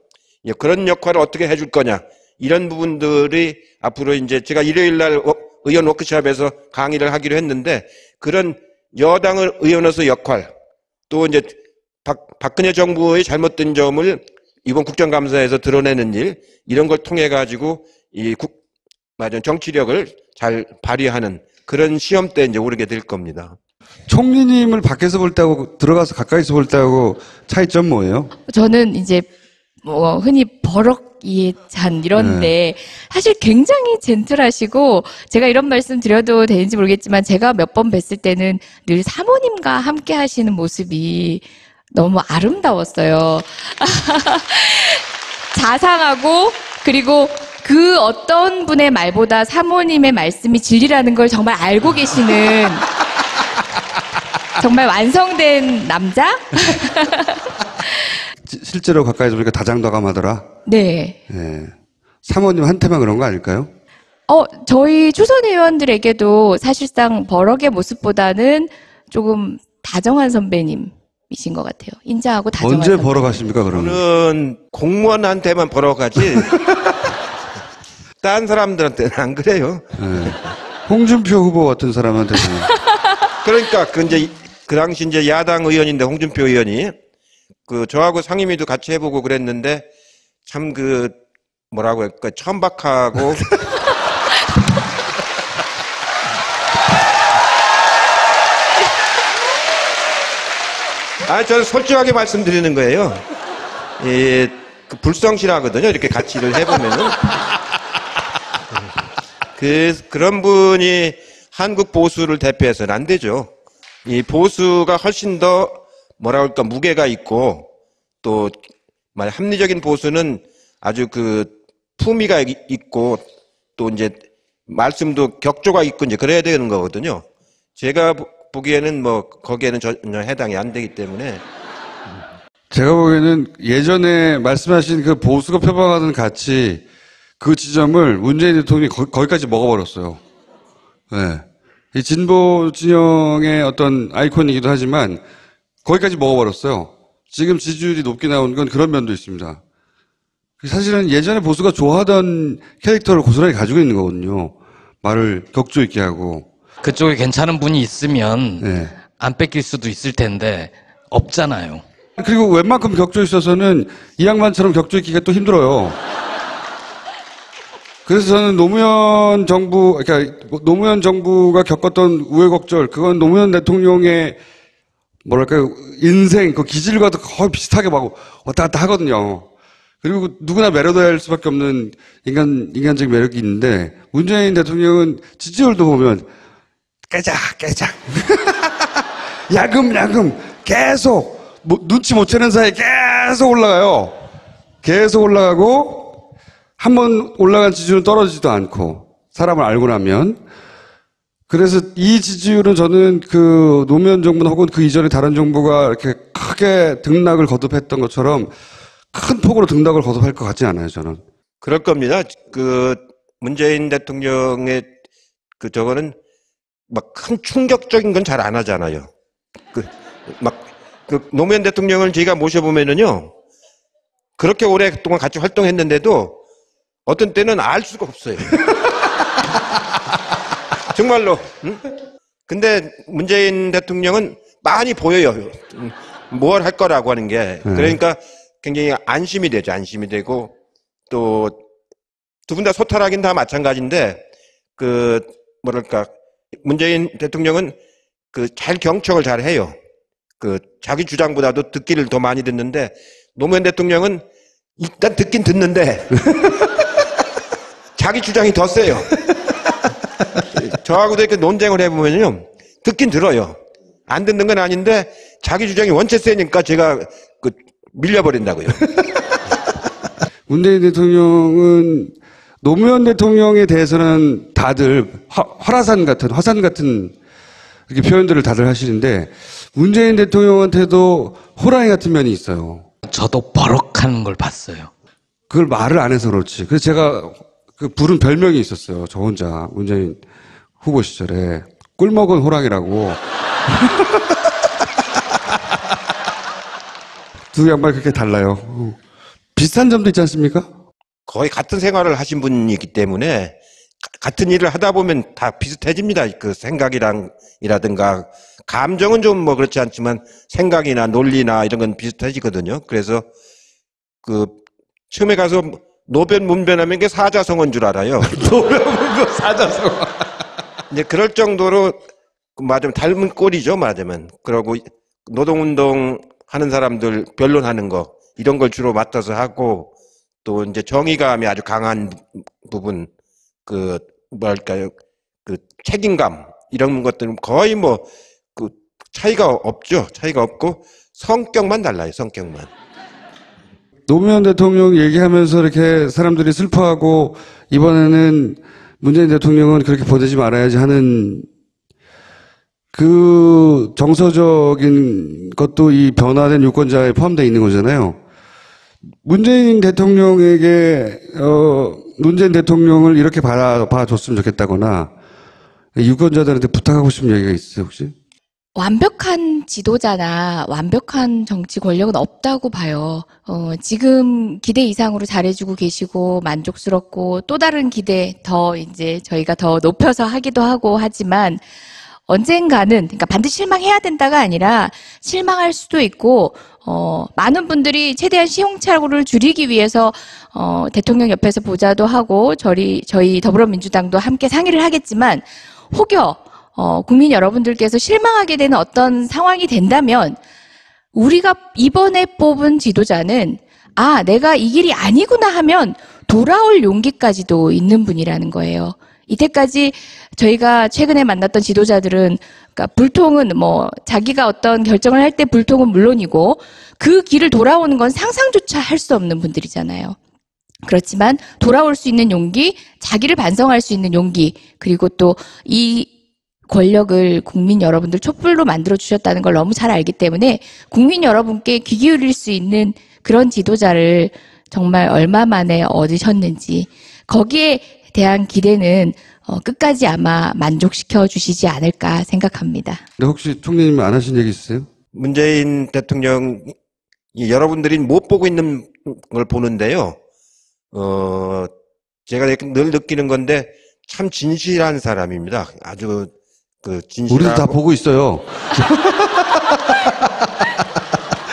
그런 역할을 어떻게 해줄 거냐. 이런 부분들이 앞으로 이제 제가 일요일 날 의원 워크숍에서 강의를 하기로 했는데 그런 여당을 의원으로서 역할 또 이제 박근혜 정부의 잘못된 점을 이번 국정감사에서 드러내는 일 이런 걸 통해 가지고 정치력을 잘 발휘하는 그런 시험 때 이제 오르게 될 겁니다. 총리님을 밖에서 볼 때하고 들어가서 가까이서 볼 때하고 차이점 뭐예요? 저는 이제 뭐 흔히 버럭 이해찬 이런데 사실 굉장히 젠틀하시고 제가 이런 말씀 드려도 되는지 모르겠지만 제가 몇 번 뵀을 때는 늘 사모님과 함께 하시는 모습이 너무 아름다웠어요. 자상하고 그리고 그 어떤 분의 말보다 사모님의 말씀이 진리라는 걸 정말 알고 계시는 정말 완성된 남자? 실제로 가까이서 보니까 다장다감하더라. 네. 예. 사모님한테만 그런 거 아닐까요? 저희 초선 의원들에게도 사실상 버럭의 모습보다는 조금 다정한 선배님이신 것 같아요. 인자하고 다정한 언제 선배님. 벌어가십니까, 그러면? 저는 공무원한테만 벌어가지 딴 사람들한테는 안 그래요. 예. 홍준표 후보 같은 사람한테는. 그러니까 그 당시 이제 야당 의원인데 홍준표 의원이 저하고 상임위도 같이 해보고 그랬는데 참 뭐라고 할까 천박하고 저는 솔직하게 말씀드리는 거예요. 불성실하거든요. 이렇게 같이 일을 해보면은. 그런 분이 한국 보수를 대표해서는 안 되죠. 이 보수가 훨씬 더 뭐라고 할까 무게가 있고 또 합리적인 보수는 아주 품위가 있고 또 이제 말씀도 격조가 있고 이제 그래야 되는 거거든요. 제가 보기에는 거기에는 전혀 해당이 안 되기 때문에 제가 보기에는 예전에 말씀하신 그 보수가 표방하던 가치 그 지점을 문재인 대통령이 거기까지 먹어버렸어요. 네. 이 진보 진영의 어떤 아이콘이기도 하지만 거기까지 먹어버렸어요. 지금 지지율이 높게 나오는 건 그런 면도 있습니다. 사실은 예전에 보수가 좋아하던 캐릭터를 고스란히 가지고 있는 거거든요. 말을 격조 있게 하고. 그쪽에 괜찮은 분이 있으면 네. 안 뺏길 수도 있을 텐데 없잖아요. 그리고 웬만큼 격조 있어서는 이 양반처럼 격조 있기가 또 힘들어요. 그래서 저는 그러니까 노무현 정부가 겪었던 우여곡절, 그건 노무현 대통령의 인생, 그 기질과도 거의 비슷하게 막 왔다 갔다 하거든요. 그리고 누구나 매료돼야 할 수밖에 없는 인간적인 매력이 있는데, 문재인 대통령은 지지율도 보면, 깨작. 야금, 계속, 눈치 못 채는 사이에 계속 올라가요. 계속 올라가고, 한 번 올라간 지지율은 떨어지지도 않고, 사람을 알고 나면. 그래서 이 지지율은 저는 노무현 정부나 혹은 그 이전에 다른 정부가 이렇게 크게 등락을 거듭했던 것처럼 큰 폭으로 등락을 거듭할 것 같지 않아요, 저는. 그럴 겁니다. 문재인 대통령의 저거는 큰 충격적인 건 잘 안 하잖아요. 노무현 대통령을 제가 모셔보면은요, 그렇게 오랫동안 같이 활동했는데도 어떤 때는 알 수가 없어요. 정말로. 응? 근데 문재인 대통령은 많이 보여요. 뭘 할 거라고 하는 게. 그러니까 굉장히 안심이 되죠. 안심이 되고 또 두 분 다 소탈하긴 다 마찬가지인데 그 뭐랄까 문재인 대통령은 그 잘 경청을 잘 해요. 그 자기 주장보다도 듣기를 더 많이 듣는데 노무현 대통령은 일단 듣긴 듣는데 자기 주장이 더 세요. 저하고도 이렇게 논쟁을 해보면요. 듣긴 들어요. 안 듣는 건 아닌데 자기 주장이 원체 세니까 제가 그 밀려버린다고요. 문재인 대통령은 노무현 대통령에 대해서는 다들 화산 같은 이렇게 표현들을 다들 하시는데 문재인 대통령한테도 호랑이 같은 면이 있어요. 저도 버럭하는 걸 봤어요. 그걸 말을 안 해서 그렇지. 그래서 제가 그 부른 별명이 있었어요. 저 혼자 문재인 후보 시절에 꿀먹은 호랑이라고. 두 양말 그렇게 달라요. 비슷한 점도 있지 않습니까? 거의 같은 생활을 하신 분이기 때문에 같은 일을 하다 보면 다 비슷해집니다. 그 생각이라든가 감정은 좀 뭐 그렇지 않지만 생각이나 논리나 이런 건 비슷해지거든요. 그래서 그 처음에 가서 노변 문변하면 이게 사자성어인 줄 알아요. 노변 문변 사자성어. 이제 그럴 정도로 맞으면 닮은 꼴이죠. 맞으면. 그러고 노동운동 하는 사람들 변론하는 거 이런 걸 주로 맡아서 하고 또 이제 정의감이 아주 강한 부분 그 뭐랄까요 그 책임감 이런 것들은 거의 뭐 그 차이가 없죠. 차이가 없고 성격만 달라요. 성격만. 노무현 대통령 얘기하면서 이렇게 사람들이 슬퍼하고 이번에는 문재인 대통령은 그렇게 보내지 말아야지 하는 그 정서적인 것도 이 변화된 유권자에 포함되어 있는 거잖아요. 문재인 대통령에게 문재인 대통령을 이렇게 봐줬으면 좋겠다거나 유권자들한테 부탁하고 싶은 얘기가 있어요 혹시? 완벽한 지도자나 완벽한 정치 권력은 없다고 봐요. 지금 기대 이상으로 잘해주고 계시고 만족스럽고 또 다른 기대 더 이제 저희가 더 높여서 하기도 하고 하지만 언젠가는 그러니까 반드시 실망해야 된다가 아니라 실망할 수도 있고 많은 분들이 최대한 시행착오를 줄이기 위해서 대통령 옆에서 보자도 하고 저희 더불어민주당도 함께 상의를 하겠지만 혹여 국민 여러분들께서 실망하게 되는 어떤 상황이 된다면 우리가 이번에 뽑은 지도자는 아, 내가 이 길이 아니구나 하면 돌아올 용기까지도 있는 분이라는 거예요. 이때까지 저희가 최근에 만났던 지도자들은 그러니까 불통은 뭐 자기가 어떤 결정을 할 때 불통은 물론이고 그 길을 돌아오는 건 상상조차 할 수 없는 분들이잖아요. 그렇지만 돌아올 수 있는 용기, 자기를 반성할 수 있는 용기, 그리고 또 이 권력을 국민 여러분들 촛불로 만들어 주셨다는 걸 너무 잘 알기 때문에 국민 여러분께 귀 기울일 수 있는 그런 지도자를 정말 얼마 만에 얻으셨는지 거기에 대한 기대는 끝까지 아마 만족시켜 주시지 않을까 생각합니다. 근데 혹시 총리님 안 하신 얘기 있으세요? 문재인 대통령이 여러분들이 못 보고 있는 걸 보는데요. 제가 늘 느끼는 건데 참 진실한 사람입니다. 아주 그 진실하고 우리도 다 보고 있어요.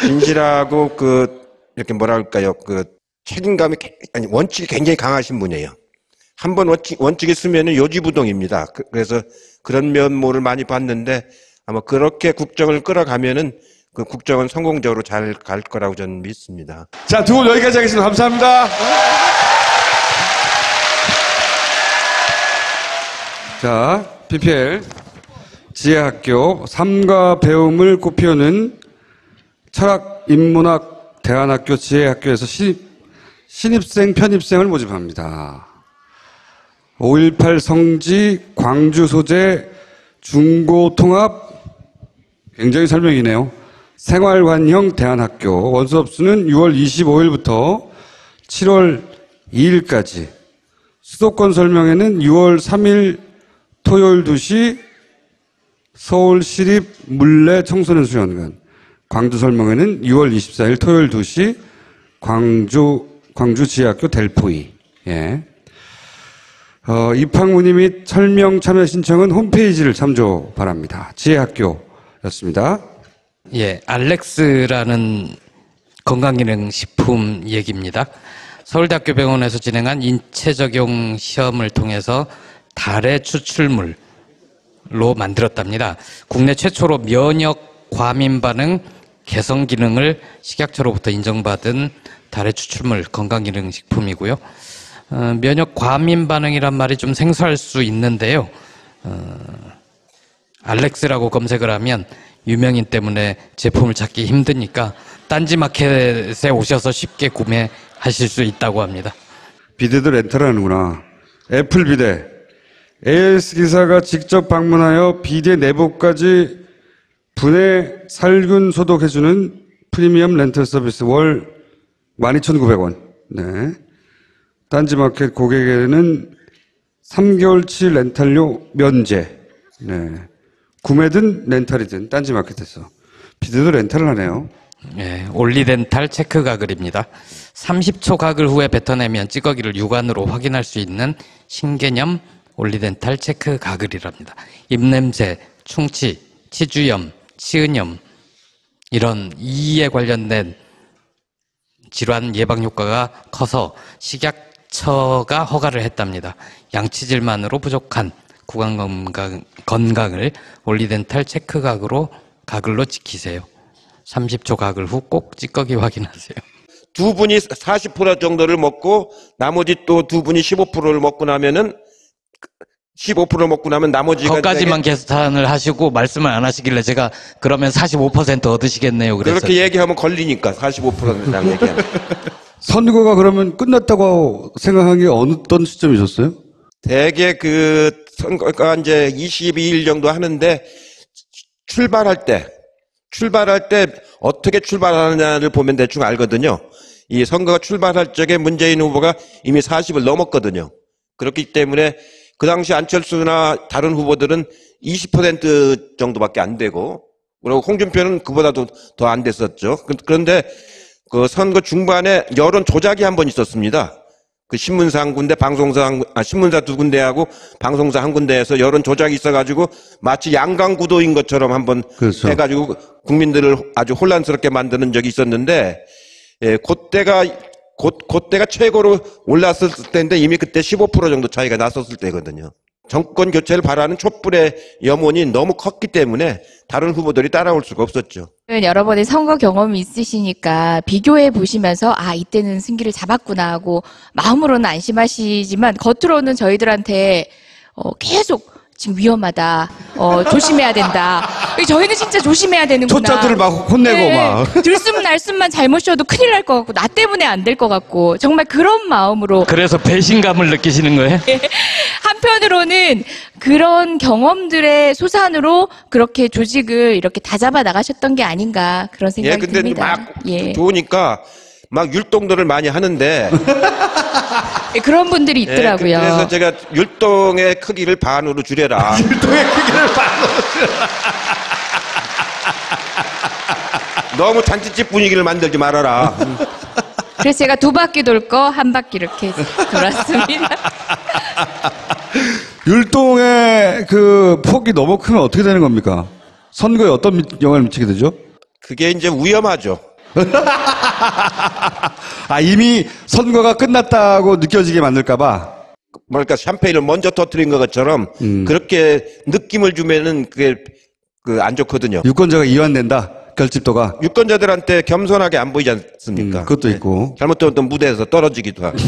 진실하고 그 이렇게 뭐랄까요 그 책임감이 아니 원칙이 굉장히 강하신 분이에요. 한번 원칙이 쓰면은 요지부동입니다. 그래서 그런 면모를 많이 봤는데 아마 그렇게 국정을 끌어가면은 그 국정은 성공적으로 잘 갈 거라고 저는 믿습니다. 자, 두 분 여기까지 하겠습니다. 감사합니다. 자, PPL 지혜학교 삼가 배움을 꽃피우는 철학인문학 대안학교 지혜학교에서 신입생 편입생을 모집합니다. 5.18 성지 광주 소재 중고통합 굉장히 설명이네요. 생활관형 대안학교 원수업수는 6월 25일부터 7월 2일까지 수도권 설명회는 6월 3일 토요일 2시 서울시립 물레 청소년 수련관 광주 설명회는 6월 24일 토요일 2시 광주 지혜학교 델포이 예. 입학 문의 및 설명 참여 신청은 홈페이지를 참조 바랍니다. 지혜학교였습니다. 예, 알렉스라는 건강기능식품 얘기입니다. 서울대학교 병원에서 진행한 인체적용 시험을 통해서 달의 추출물로 만들었답니다. 국내 최초로 면역 과민 반응 개선 기능을 식약처로부터 인정받은 달의 추출물 건강기능식품이고요. 면역 과민 반응이란 말이 좀 생소할 수 있는데요. 알렉스라고 검색을 하면 유명인 때문에 제품을 찾기 힘드니까 딴지마켓에 오셔서 쉽게 구매하실 수 있다고 합니다. 비대도 렌탈하는구나. 애플 비대. AS 기사가 직접 방문하여 비대 내부까지 분해 살균 소독해주는 프리미엄 렌탈 서비스 월 12,900원. 네. 딴지마켓 고객에게는 3개월치 렌탈료 면제. 네. 구매든 렌탈이든 딴지마켓에서. 비대도 렌탈을 하네요. 예, 올리덴탈 체크 가글입니다. 30초 가글 후에 뱉어내면 찌꺼기를 육안으로 확인할 수 있는 신개념 올리덴탈 체크 가글이랍니다. 입냄새, 충치, 치주염, 치은염 이런 이에 관련된 질환 예방 효과가 커서 식약처가 허가를 했답니다. 양치질만으로 부족한 구강 건강을 올리덴탈 체크 가글로 지키세요. 30초 가글 후 꼭 찌꺼기 확인하세요. 두 분이 40% 정도를 먹고 나머지 또 두 분이 15%를 먹고 나면은 15% 먹고 나면 나머지가 거기까지만 계산을 하시고 말씀을 안 하시길래 제가 그러면 45% 얻으시겠네요. 그래서 그렇게 얘기하면 걸리니까 45%랑 얘기하면. 선거가 그러면 끝났다고 생각한 게 어떤 시점이셨어요? 대개 그 선거가 이제 22일 정도 하는데 출발할 때 어떻게 출발하느냐를 보면 대충 알거든요. 이 선거가 출발할 적에 문재인 후보가 이미 40을 넘었거든요. 그렇기 때문에 그 당시 안철수나 다른 후보들은 20% 정도밖에 안 되고, 그리고 홍준표는 그보다도 더 안 됐었죠. 그런데 그 선거 중반에 여론 조작이 한 번 있었습니다. 그 신문사 한 군데, 신문사 두 군데하고 방송사 한 군데에서 여론 조작이 있어가지고 마치 양강구도인 것처럼 한번 그렇죠. 해가지고 국민들을 아주 혼란스럽게 만드는 적이 있었는데, 예, 그때가 최고로 올랐을 때인데 이미 그때 15% 정도 차이가 났었을 때거든요. 정권 교체를 바라는 촛불의 염원이 너무 컸기 때문에 다른 후보들이 따라올 수가 없었죠. 여러 번의 선거 경험이 있으시니까 비교해 보시면서 아 이때는 승기를 잡았구나 하고 마음으로는 안심하시지만 겉으로는 저희들한테 계속 지금 위험하다, 조심해야 된다. 저희는 진짜 조심해야 되는구나. 초짜들을 막 혼내고 막. 들숨 날숨만 잘못 쉬어도 큰일 날 것 같고 나 때문에 안 될 것 같고 정말 그런 마음으로 그래서 배신감을 느끼시는 거예요? 한편으로는 그런 경험들의 소산으로 그렇게 조직을 이렇게 다잡아 나가셨던 게 아닌가 그런 생각이 근데 듭니다. 막 좋으니까 막 율동들을 많이 하는데 그런 분들이 있더라고요. 그래서 제가 율동의 크기를 반으로 줄여라. 율동의 크기를 반으로 줄여라. 너무 잔치집 분위기를 만들지 말아라. 그래서 제가 2바퀴 돌 거 1바퀴 이렇게 돌았습니다. 율동의 그 폭이 너무 크면 어떻게 되는 겁니까? 선거에 어떤 영향을 미치게 되죠? 그게 이제 위험하죠. 아, 이미 선거가 끝났다고 느껴지게 만들까봐? 뭐랄까, 샴페인을 먼저 터뜨린 것처럼 그렇게 느낌을 주면은 그게 안 좋거든요. 유권자가 이완된다, 결집도가. 유권자들한테 겸손하게 안 보이지 않습니까? 그것도 있고. 잘못되면 또 무대에서 떨어지기도 하고.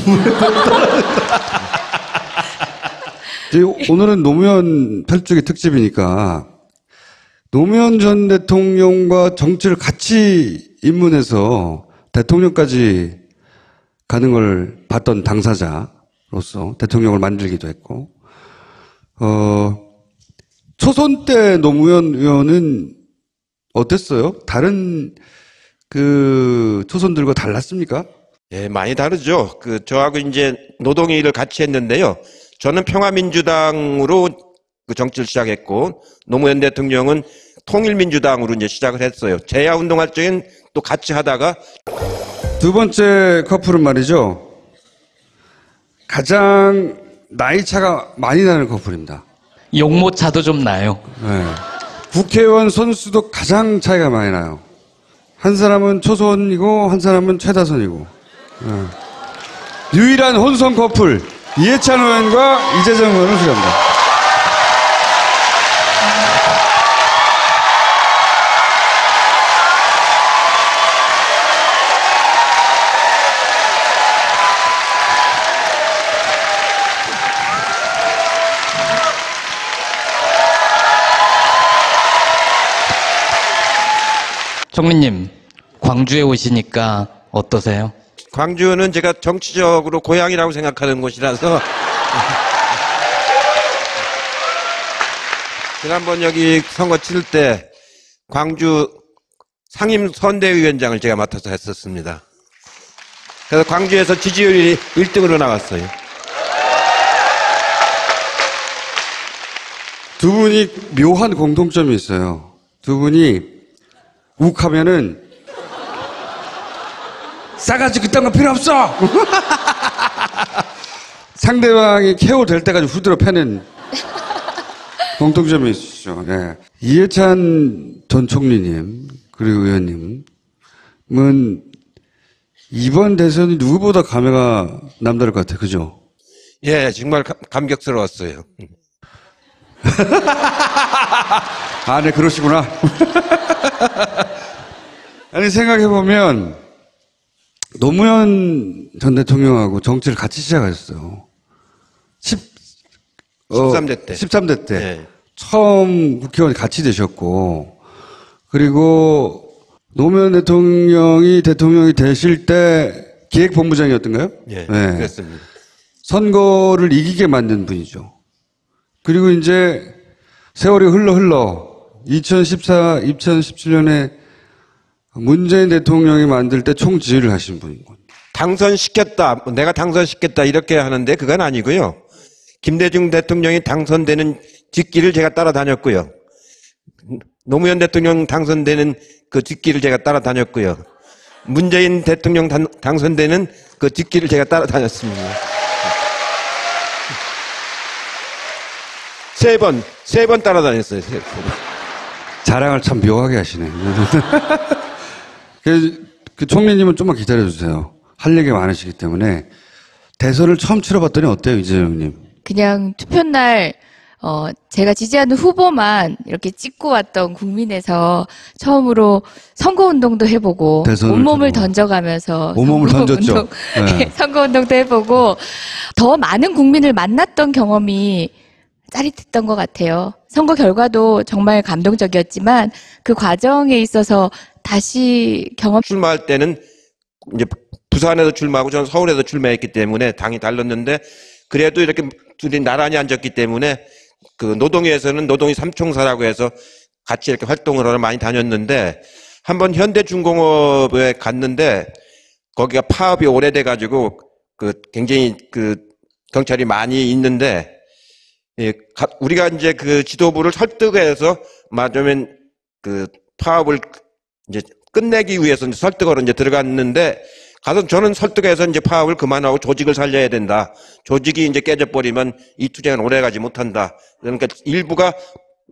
오늘은 노무현 8주기 특집이니까 노무현 전 대통령과 정치를 같이 입문해서 대통령까지 가는 걸 봤던 당사자로서 대통령을 만들기도 했고, 초선 때 노무현 의원은 어땠어요? 다른 그 초선들과 달랐습니까? 예, 많이 다르죠. 저하고 이제 노동일을 같이 했는데요. 저는 평화민주당으로 그 정치를 시작했고, 노무현 대통령은 통일민주당으로 이제 시작을 했어요. 재야 운동할 적엔 또 같이 하다가 두 번째 커플은 말이죠. 가장 나이 차가 많이 나는 커플입니다. 용모차도 좀 나요. 네. 국회의원 선수도 가장 차이가 많이 나요. 한 사람은 초선이고 한 사람은 최다선이고. 네. 유일한 혼성 커플 이해찬 의원과 이재정 의원을 소개합니다. 총리님, 광주에 오시니까 어떠세요? 광주는 제가 정치적으로 고향이라고 생각하는 곳이라서 지난번 여기 선거 치를 때 광주 상임 선대위원장을 제가 맡아서 했었습니다. 그래서 광주에서 지지율이 1등으로 나왔어요. 두 분이 묘한 공통점이 있어요. 두 분이 욱하면은 싸가지 그딴 거 필요 없어. 상대방이 KO 될 때까지 후드로 패는 공통점이 있으시죠. 예. 이해찬 전 총리님 그리고 의원님은 이번 대선이 누구보다 감회가 남다를 것 같아요. 그죠? 예, 정말 감격스러웠어요. 아, 네, 그러시구나. 아니, 생각해보면, 노무현 전 대통령하고 정치를 같이 시작하셨어요. 13대 때. 13대 때. 네. 처음 국회의원 같이 되셨고, 그리고 노무현 대통령이 되실 때 기획본부장이었던가요? 예, 네. 그랬습니다. 선거를 이기게 만든 분이죠. 그리고 이제 세월이 흘러 2017년에 문재인 대통령이 만들 때 총지휘를 하신 분이고. 당선시켰다, 내가 당선시켰다 이렇게 하는데 그건 아니고요. 김대중 대통령이 당선되는 뒷길을 제가 따라다녔고요. 노무현 대통령 당선되는 그 뒷길을 제가 따라다녔고요. 문재인 대통령 당선되는 그 뒷길을 제가 따라다녔습니다. 세 번 따라다녔어요. 세 번. 자랑을 참 묘하게 하시네. 그 총리님은 좀만 기다려주세요. 할 얘기가 많으시기 때문에. 대선을 처음 치러봤더니 어때요, 이재명님? 그냥 투표날 제가 지지하는 후보만 이렇게 찍고 왔던 국민에서 처음으로 선거운동도 해보고 온몸을 던져가면서 온몸을 던졌죠. 네. 선거운동도 해보고 더 많은 국민을 만났던 경험이 짜릿했던 것 같아요. 선거 결과도 정말 감동적이었지만 그 과정에 있어서 다시 출마할 때는 이제 부산에서 출마하고 저는 서울에서 출마했기 때문에 당이 달랐는데 그래도 이렇게 둘이 나란히 앉았기 때문에 그 노동위에서는 노동위 삼총사라고 해서 같이 이렇게 활동을 하러 많이 다녔는데 한번 현대중공업에 갔는데 거기가 파업이 오래돼 가지고 그 굉장히 그 경찰이 많이 있는데 예, 우리가 이제 그 지도부를 설득해서 맞으면 그 파업을 이제 끝내기 위해서 이제 설득하러 이제 들어갔는데 가서 저는 설득해서 이제 파업을 그만하고 조직을 살려야 된다. 조직이 이제 깨져버리면 이 투쟁은 오래가지 못한다. 그러니까 일부가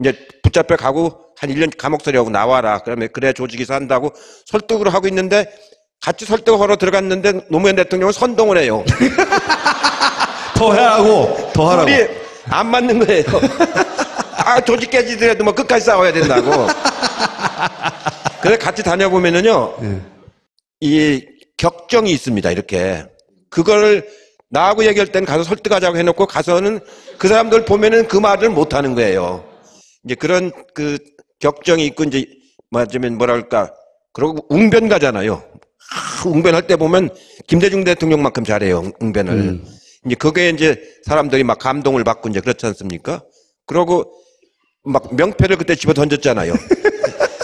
이제 붙잡혀 가고 한 1년 감옥살이하고 나와라. 그러면 그래야 조직이 산다고 설득을 하고 있는데 같이 설득하러 들어갔는데 노무현 대통령은 선동을 해요. 더 하라고. 우리 안 맞는 거예요. 아, 조직 깨지더라도 뭐 끝까지 싸워야 된다고. 그래서 같이 다녀보면은요, 이 격정이 있습니다, 이렇게. 그걸 나하고 얘기할 땐 가서 설득하자고 해놓고 가서는 그 사람들 보면은 그 말을 못 하는 거예요. 이제 그런 그 격정이 있고 이제 맞으면 뭐랄까, 그러고 웅변 가잖아요. 웅변할 때 보면 김대중 대통령만큼 잘해요, 웅변을. 이제 그게 이제 사람들이 막 감동을 받고 이제 그렇지 않습니까? 그러고 막 명패를 그때 집어 던졌잖아요.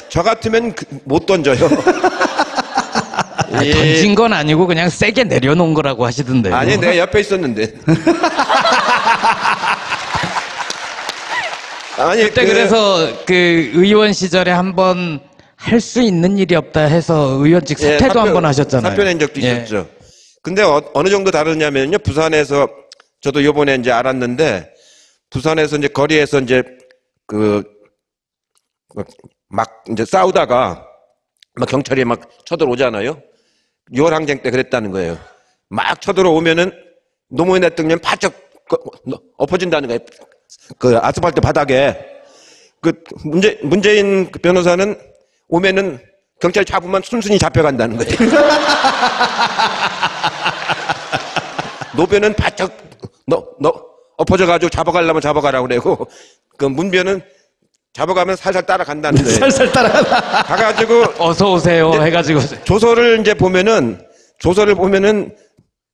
저 같으면 못 던져요. 아니, 던진 건 아니고 그냥 세게 내려놓은 거라고 하시던데요. 아니, 내가 옆에 있었는데. 아니, 그때 그래서 그 의원 시절에 한번 할 수 있는 일이 없다 해서 의원직 사퇴도 한번 하셨잖아요. 사퇴낸 적도 있었죠. 근데 어느 정도 다르냐면요. 부산에서 저도 요번에 이제 알았는데, 부산에서 이제 거리에서 이제 막 이제 싸우다가 막 경찰이 막 쳐들어오잖아요. 6월 항쟁 때 그랬다는 거예요. 막 쳐들어오면은 노무현 대통령 바짝 엎어진다는 거예요. 그 아스팔트 바닥에. 문재인 변호사는 오면은 경찰 잡으면 순순히 잡혀간다는 거예요. 노변은 바짝 엎어져가지고 잡아가려면 잡아가라고 그래고, 그 문변은 잡아가면 살살 따라간다는 거예요. 살살 따라간다. 가가지고 어서 오세요 해가지고 조서를 보면은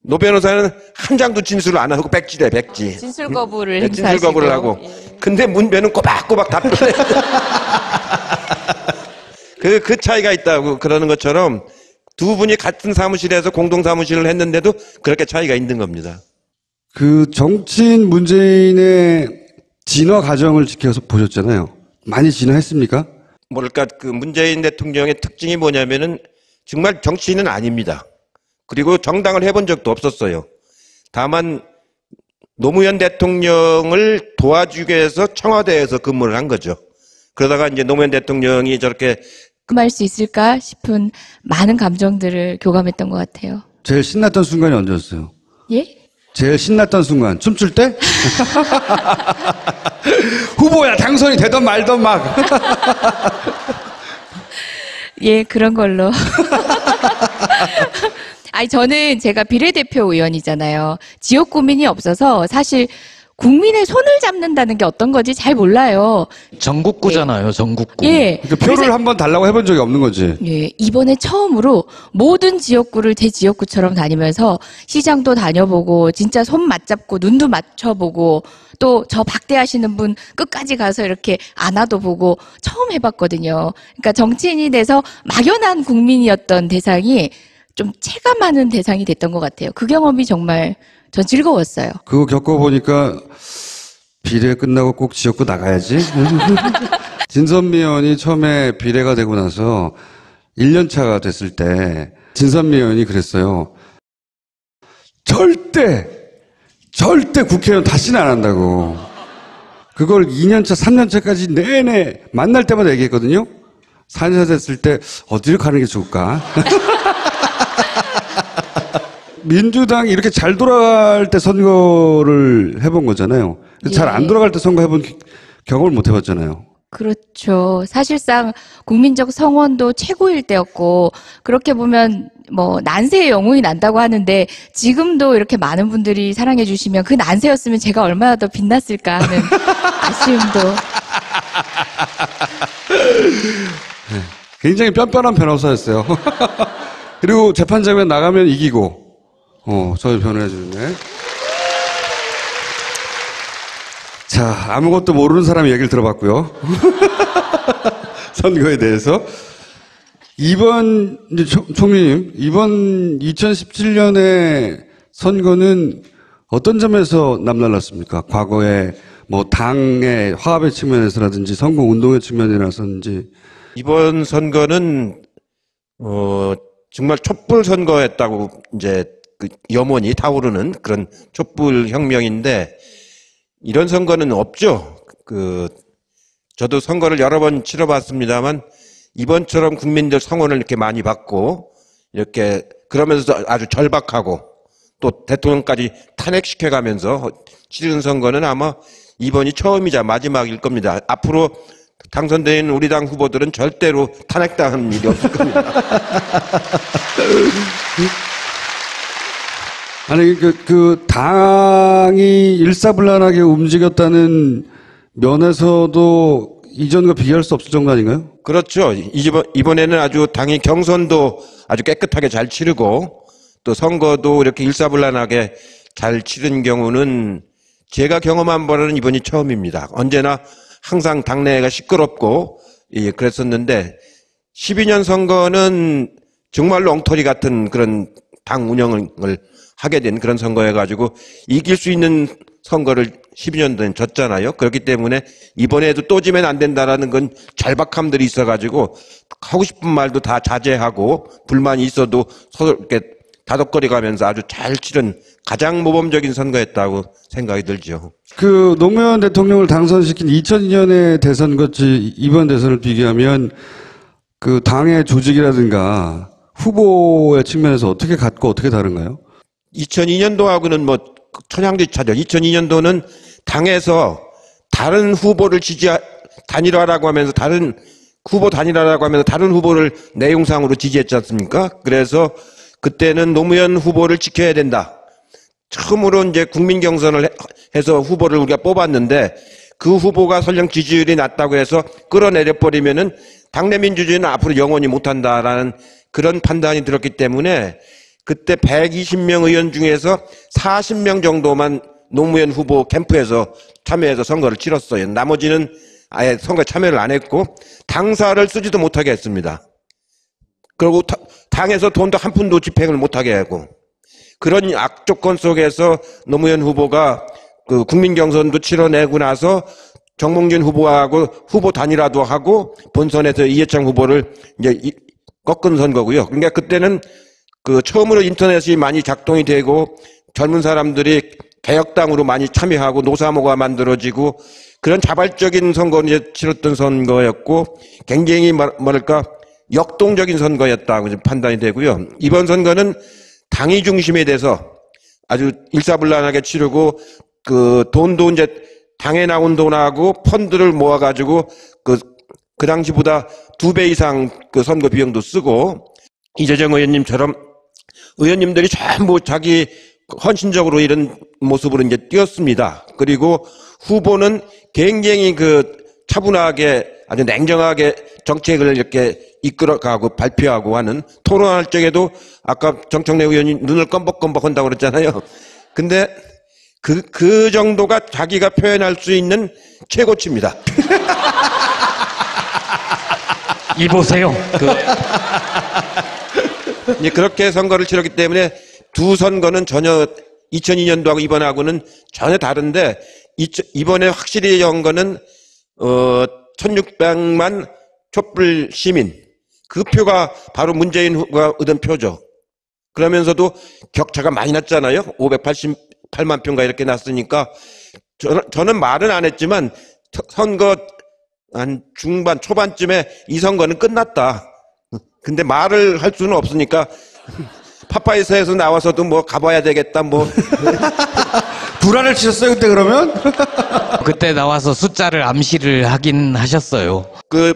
노 변호사는 한 장도 진술을 안 하고 백지래, 백지. 진술 거부를 네, 행사하시고. 진술 거부를 하고. 근데 문변은 꼬박꼬박 답변해. 그 차이가 있다고 그러는 것처럼 두 분이 같은 사무실에서 공동 사무실을 했는데도 그렇게 차이가 있는 겁니다. 그 정치인 문재인의 진화 과정을 지켜서 보셨잖아요. 많이 진화했습니까? 뭐랄까, 그 문재인 대통령의 특징이 뭐냐면은 정말 정치인은 아닙니다. 그리고 정당을 해본 적도 없었어요. 다만 노무현 대통령을 도와주기 위해서 청와대에서 근무를 한 거죠. 그러다가 이제 노무현 대통령이 저렇게 할 수 있을까 싶은 많은 감정들을 교감했던 것 같아요. 제일 신났던 순간이 언제였어요? 예? 제일 신났던 순간 춤출 때? 후보야 당선이 되던 말던 막. 예, 그런 걸로. 아니, 저는 제가 비례대표 의원이잖아요. 지역 고민이 없어서 사실 국민의 손을 잡는다는 게 어떤 건지 잘 몰라요. 전국구잖아요, 전국구. 예. 그러니까 표를 한번 달라고 해본 적이 없는 거지. 예, 이번에 처음으로 모든 지역구를 대지역구처럼 다니면서 시장도 다녀보고 진짜 손 맞잡고 눈도 맞춰보고 또 저 박대하시는 분 끝까지 가서 이렇게 안아도 보고 처음 해봤거든요. 그러니까 정치인이 돼서 막연한 국민이었던 대상이 좀 체감하는 대상이 됐던 것 같아요. 그 경험이 정말 전 즐거웠어요. 그거 겪어보니까 비례 끝나고 꼭 지역구 나가야지. 진선미 의원이 처음에 비례가 되고 나서 1년 차가 됐을 때 진선미 의원이 그랬어요. 절대 국회의원 다시는 안 한다고. 그걸 2년 차, 3년 차까지 내내 만날 때마다 얘기했거든요. 4년 차 됐을 때 어디를 가는 게 좋을까? 민주당이 이렇게 잘 돌아갈 때 선거를 해본 거잖아요. 잘 안 돌아갈 때 선거 해본 경험을 못 해봤잖아요. 그렇죠. 사실상 국민적 성원도 최고일 때였고 그렇게 보면 뭐 난세의 영웅이 난다고 하는데 지금도 이렇게 많은 분들이 사랑해 주시면 그 난세였으면 제가 얼마나 더 빛났을까 하는 아쉬움도. 네, 굉장히 뻔뻔한 변호사였어요. 그리고 재판장에 나가면 이기고 저를 변호해 주네. 자, 아무것도 모르는 사람의 얘기를 들어봤고요. 선거에 대해서. 총리님, 이번 2017년의 선거는 어떤 점에서 남달랐습니까? 과거에 뭐 당의 화합의 측면에서라든지 선거 운동의 측면이라든지. 이번 선거는 정말 촛불 선거였다고 이제 그 염원이 타오르는 그런 촛불 혁명인데 이런 선거는 없죠. 저도 선거를 여러 번 치러봤습니다만 이번처럼 국민들 성원을 이렇게 많이 받고 이렇게 그러면서 아주 절박하고 또 대통령까지 탄핵시켜가면서 치르는 선거는 아마 이번이 처음이자 마지막일 겁니다. 앞으로 당선된 우리 당 후보들은 절대로 탄핵당하는 일이 없을 겁니다. 아니, 그 당이 일사불란하게 움직였다는 면에서도 이전과 비교할 수 없을 정도 아닌가요? 그렇죠. 이번에는 아주 당이 경선도 아주 깨끗하게 잘 치르고 또 선거도 이렇게 일사불란하게 잘 치른 경우는 제가 경험한 바로는 이번이 처음입니다. 언제나 항상 당내가 시끄럽고 그랬었는데 12년 선거는 정말로 엉터리 같은 그런 당 운영을 하게 된 그런 선거여가지고 이길 수 있는 선거를 12년도엔 졌잖아요. 그렇기 때문에 이번에도 또 지면 안 된다라는 건 절박함들이 있어가지고 하고 싶은 말도 다 자제하고 불만이 있어도 서로 이렇게 다독거려 가면서 아주 잘 치른 가장 모범적인 선거였다고 생각이 들죠. 그 노무현 대통령을 당선시킨 2002년의 대선과 이번 대선을 비교하면 그 당의 조직이라든가 후보의 측면에서 어떻게 같고 어떻게 다른가요? 2002년도하고는 뭐 천양지차죠. 2002년도는 당에서 다른 후보를 단일화라고 하면서 다른 후보를 내용상으로 지지했지 않습니까? 그래서 그때는 노무현 후보를 지켜야 된다. 처음으로 이제 국민 경선을 해서 후보를 우리가 뽑았는데 그 후보가 설령 지지율이 낮다고 해서 끌어내려 버리면은 당내 민주주의는 앞으로 영원히 못한다라는 그런 판단이 들었기 때문에 그때 120명 의원 중에서 40명 정도만 노무현 후보 캠프에서 참여해서 선거를 치렀어요. 나머지는 아예 선거에 참여를 안 했고 당사를 쓰지도 못하게 했습니다. 그리고 당에서 돈도 한 푼도 집행을 못하게 하고 그런 악조건 속에서 노무현 후보가 그 국민 경선도 치러내고 나서 정몽준 후보하고 후보 단일화도 하고 본선에서 이해창 후보를 이제 꺾은 선거고요. 그러니까 그때는 그 처음으로 인터넷이 많이 작동이 되고 젊은 사람들이 개혁당으로 많이 참여하고 노사모가 만들어지고 그런 자발적인 선거를 이제 치렀던 선거였고 굉장히 뭐랄까 역동적인 선거였다고 판단이 되고요. 이번 선거는 당이 중심에 대해서 아주 일사불란하게 치르고 그 돈도 이제 당에 나온 돈하고 펀드를 모아가지고 그 당시보다 2배 이상 그 선거 비용도 쓰고 이재정 의원님처럼 의원님들이 전부 자기 헌신적으로 이런 모습으로 이제 뛰었습니다. 그리고 후보는 굉장히 그 차분하게 아주 냉정하게 정책을 이렇게 이끌어가고 발표하고 하는 토론할 적에도 아까 정청래 의원이 눈을 껌벅껌벅 한다고 그랬잖아요. 근데 그 정도가 자기가 표현할 수 있는 최고치입니다. 이보세요. 이제 그렇게 선거를 치렀기 때문에 두 선거는 전혀 2002년도하고 이번하고는 전혀 다른데 이번에 확실히 연 거는 1600만 촛불 시민 그 표가 바로 문재인 후보가 얻은 표죠. 그러면서도 격차가 많이 났잖아요. 588만 표인가 이렇게 났으니까 저는 말은 안 했지만 선거 한 중반 초반쯤에 이 선거는 끝났다. 근데 말을 할 수는 없으니까 파파이스에서 나와서도 뭐 가봐야 되겠다 뭐 불안을 치셨어요 그때 그러면? 그때 나와서 숫자를 암시를 하긴 하셨어요. 그